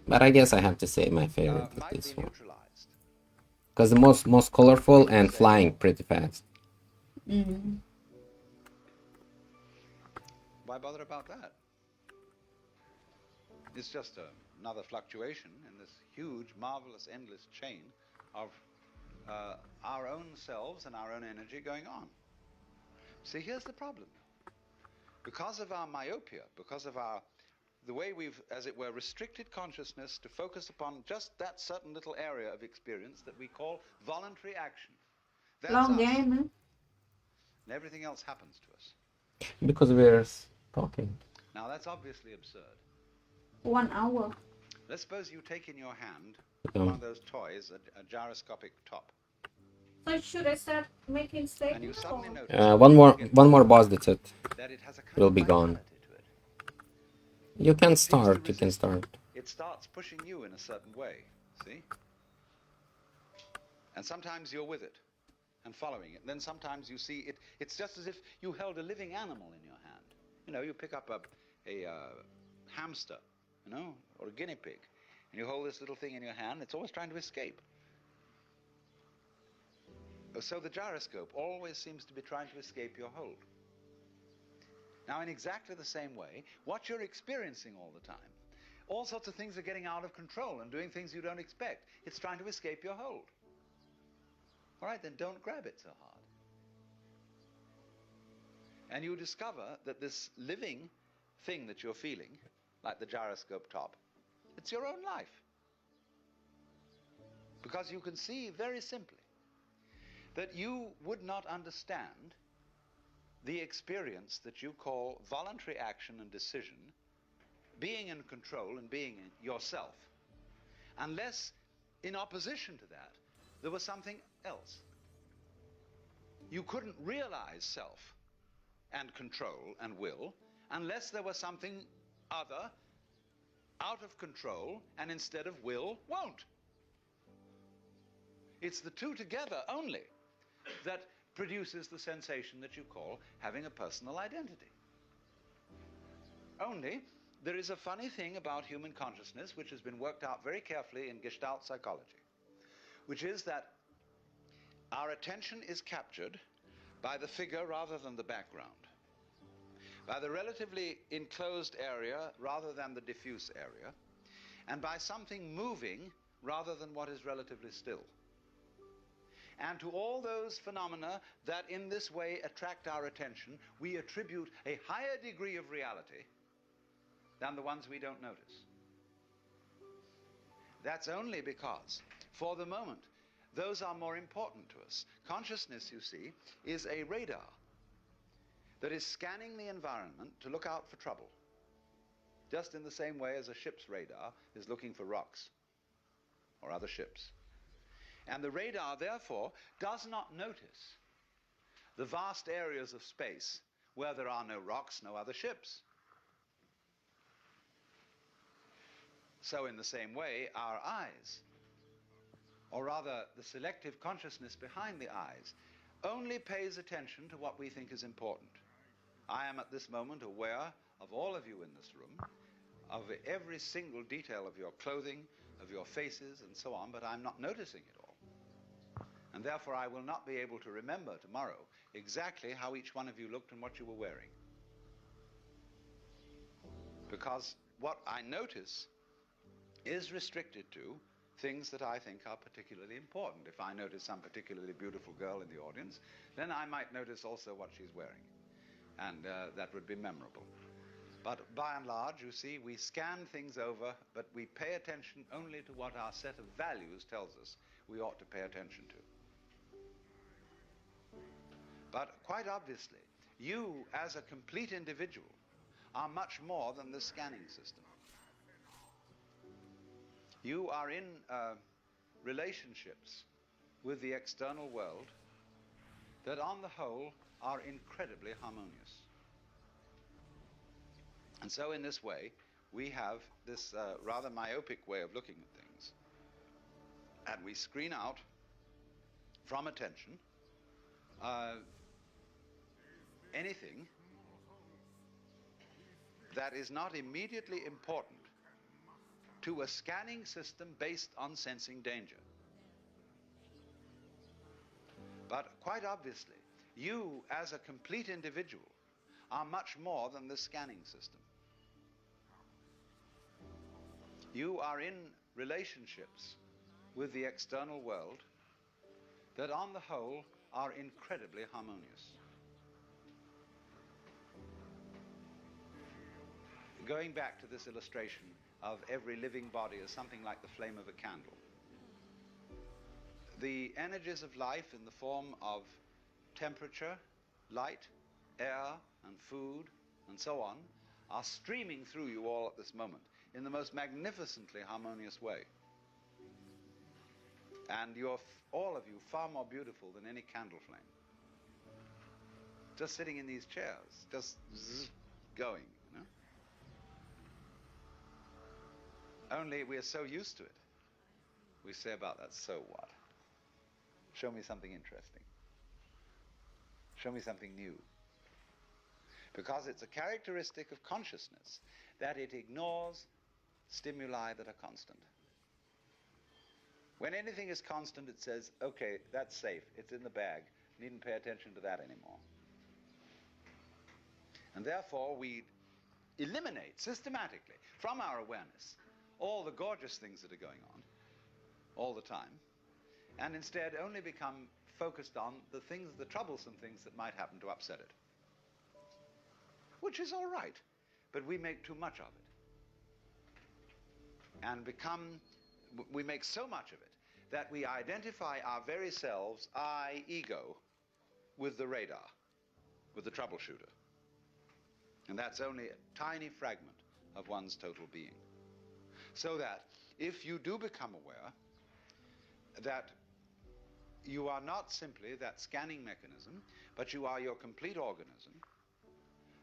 But I guess I have to say my favorite is might this be one. neutralized. Because the most colorful and flying pretty fast. Why bother about that? It's just another fluctuation in this huge, marvelous, endless chain of our own selves and our own energy going on. See, here's the problem. Because of our myopia, because of the way we've, as it were, restricted consciousness to focus upon just that certain little area of experience that we call voluntary action. That's Long us. game, And everything else happens to us. Because we're talking. Now, that's obviously absurd. 1 hour. Let's suppose you take in your hand one of those toys, a gyroscopic top, So should I start making steak? and you suddenly or- notice One more boss, that's it. that it has a kind It'll of be gone. vitality to it. You can It seems to start, you can resist. start. It starts pushing you in a certain way, see? And sometimes you're with it and following it. Then sometimes you see it. It's just as if you held a living animal in your hand. You know, you pick up a hamster, you know, or a guinea pig, and you hold this little thing in your hand. It's always trying to escape. So the gyroscope always seems to be trying to escape your hold. Now, in exactly the same way, what you're experiencing all the time, all sorts of things are getting out of control and doing things you don't expect. It's trying to escape your hold. All right, then don't grab it so hard. And you discover that this living thing that you're feeling, like the gyroscope top, it's your own life. Because you can see very simply that you would not understand the experience that you call voluntary action and decision, being in control and being yourself, unless in opposition to that there was something else. You couldn't realize self and control and will unless there was something other, out of control, and instead of will, won't. It's the two together only that produces the sensation that you call having a personal identity. Only, there is a funny thing about human consciousness which has been worked out very carefully in Gestalt psychology. which is that our attention is captured by the figure rather than the background, by the relatively enclosed area rather than the diffuse area, and by something moving rather than what is relatively still. And to all those phenomena that in this way attract our attention, we attribute a higher degree of reality than the ones we don't notice. That's only because, for the moment, those are more important to us. Consciousness, you see, is a radar that is scanning the environment to look out for trouble, just in the same way as a ship's radar is looking for rocks or other ships. And the radar, therefore, does not notice the vast areas of space where there are no rocks, no other ships. So in the same way, our eyes, or rather the selective consciousness behind the eyes, only pays attention to what we think is important. I am at this moment aware of all of you in this room, of every single detail of your clothing, of your faces, and so on, but I'm not noticing it all. And therefore I will not be able to remember tomorrow exactly how each one of you looked and what you were wearing. Because what I notice is restricted to things that I think are particularly important. If I notice some particularly beautiful girl in the audience, then I might notice also what she's wearing. And that would be memorable. But by and large, you see, we scan things over, but we pay attention only to what our set of values tells us we ought to pay attention to. But quite obviously, you as a complete individual are much more than the scanning system. You are in relationships with the external world that on the whole are incredibly harmonious. And so in this way, we have this rather myopic way of looking at things. And we screen out from attention anything that is not immediately important to a scanning system based on sensing danger. But quite obviously, you as a complete individual are much more than the scanning system. You are in relationships with the external world that on the whole are incredibly harmonious. Going back to this illustration of every living body as something like the flame of a candle, the energies of life in the form of temperature, light, air, and food, and so on, are streaming through you all at this moment in the most magnificently harmonious way. And you're, all of you, far more beautiful than any candle flame. Just sitting in these chairs, just going, you know? Only we are so used to it. We say about that, so what? Show me something interesting. Show me something new. Because it's a characteristic of consciousness that it ignores stimuli that are constant. When anything is constant, it says, okay, that's safe, it's in the bag, needn't pay attention to that anymore. And therefore we eliminate systematically from our awareness all the gorgeous things that are going on all the time, and instead only become focused on the things, the troublesome things that might happen to upset it. Which is all right, but we make too much of it. And we make so much of it that we identify our very selves, I, ego, with the radar, with the troubleshooter. And that's only a tiny fragment of one's total being. So that if you do become aware that you are not simply that scanning mechanism, but you are your complete organism,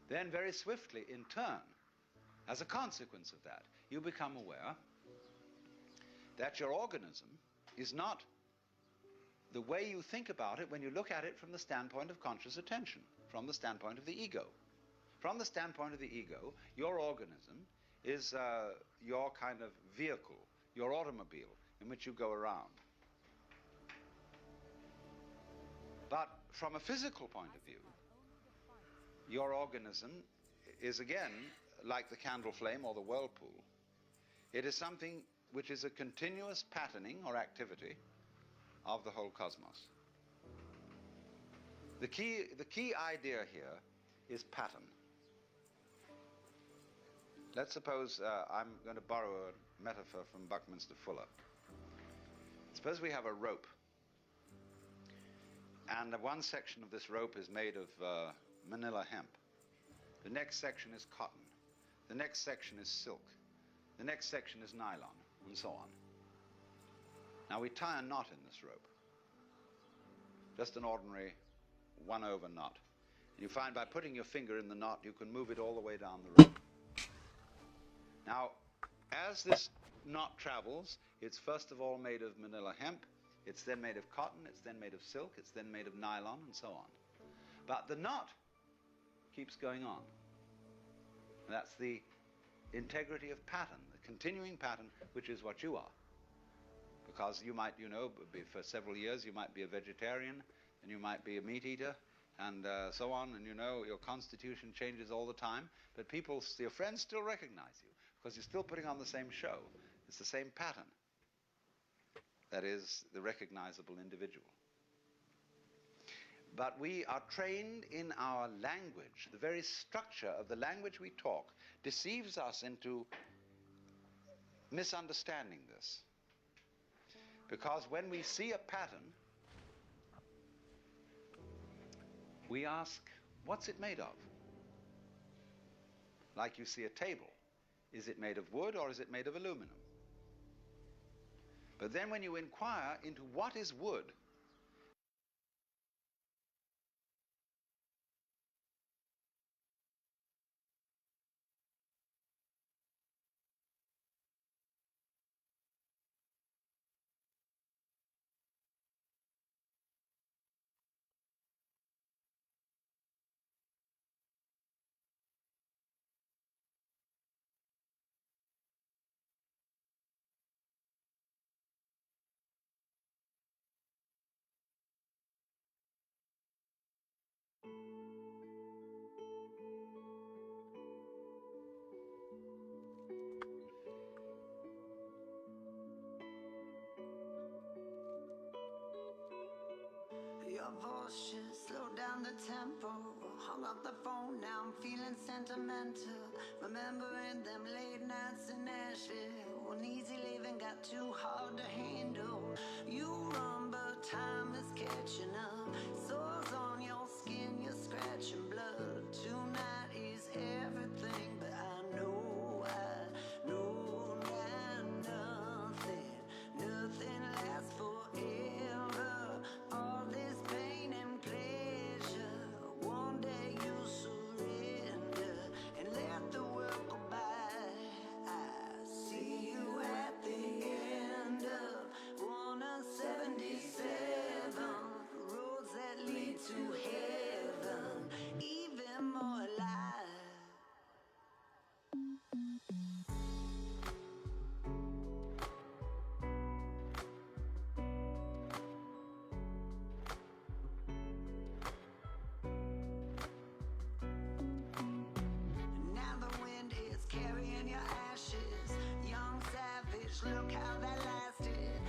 then very swiftly, in turn, as a consequence of that, you become aware that your organism is not the way you think about it when you look at it from the standpoint of conscious attention, from the standpoint of the ego. From the standpoint of the ego, your organism is your kind of vehicle, your automobile in which you go around. But from a physical point of view, your organism is again like the candle flame or the whirlpool. It is something which is a continuous patterning or activity of the whole cosmos. The key idea here is pattern. Let's suppose I'm going to borrow a metaphor from Buckminster Fuller. Suppose we have a rope, and one section of this rope is made of manila hemp. The next section is cotton. The next section is silk. The next section is nylon, and so on. Now we tie a knot in this rope, just an ordinary 1/over knot. And you find by putting your finger in the knot, you can move it all the way down the rope. Now, as this knot travels, it's first of all made of manila hemp, it's then made of cotton, it's then made of silk, it's then made of nylon, and so on. But the knot keeps going on. And that's the integrity of pattern, the continuing pattern, which is what you are. Because you might, for several years you might be a vegetarian, and you might be a meat eater, and so on, and your constitution changes all the time, but your friends still recognize you, because you're still putting on the same show. It's the same pattern. That is the recognizable individual. But we are trained in our language. The very structure of the language we talk deceives us into misunderstanding this. Because when we see a pattern, we ask, what's it made of? Like you see a table. Is it made of wood or is it made of aluminum? But then when you inquire into what is wood, Your voice should slow down the tempo. Hung up the phone, now I'm feeling sentimental. Remembering them late nights in Nashville, when easy living got too hard to handle. You run, but time is catching up. Sores on your skin, you're scratching blood. Tonight is everything, but I know that nothing lasts forever. All this pain and pleasure, one day you surrender and let the world go by. I see you at the end of 177, roads that lead to heaven, even more alive. Now the wind is carrying your ashes. Young savage, look how that lasted.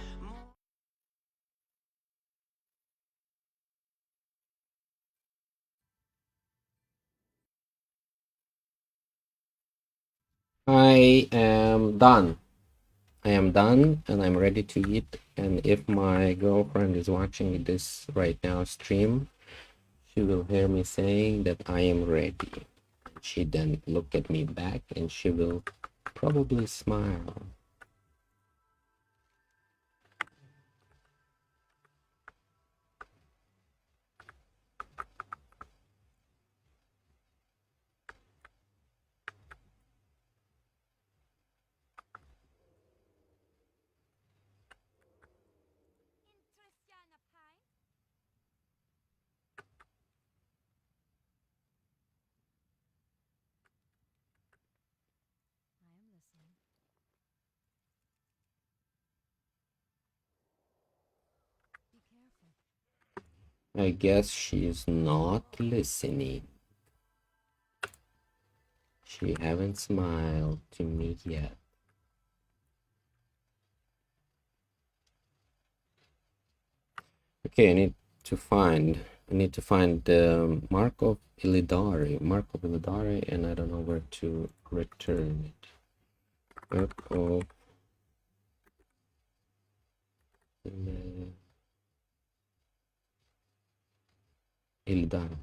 I am done. I am done and I'm ready to eat. And if my girlfriend is watching this right now stream, she will hear me saying that I am ready. She then look at me back and she will probably smile. I am listening. I guess she is not listening. She haven't smiled to me yet. Okay, I need to find the Mark of Illidari, and I don't know where to return it. Mark of Illidari.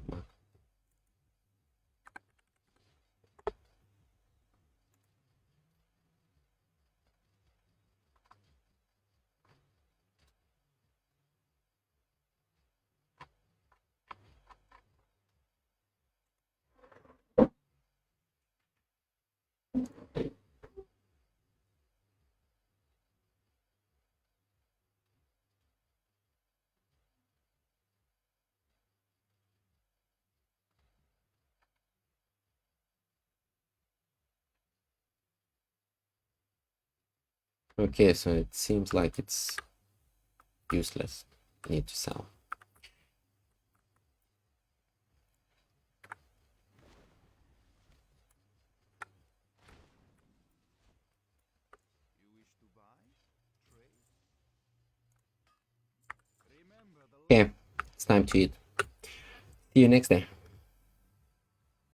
Okay, so it seems like it's useless. I need to sell. Okay, it's time to eat. See you next day.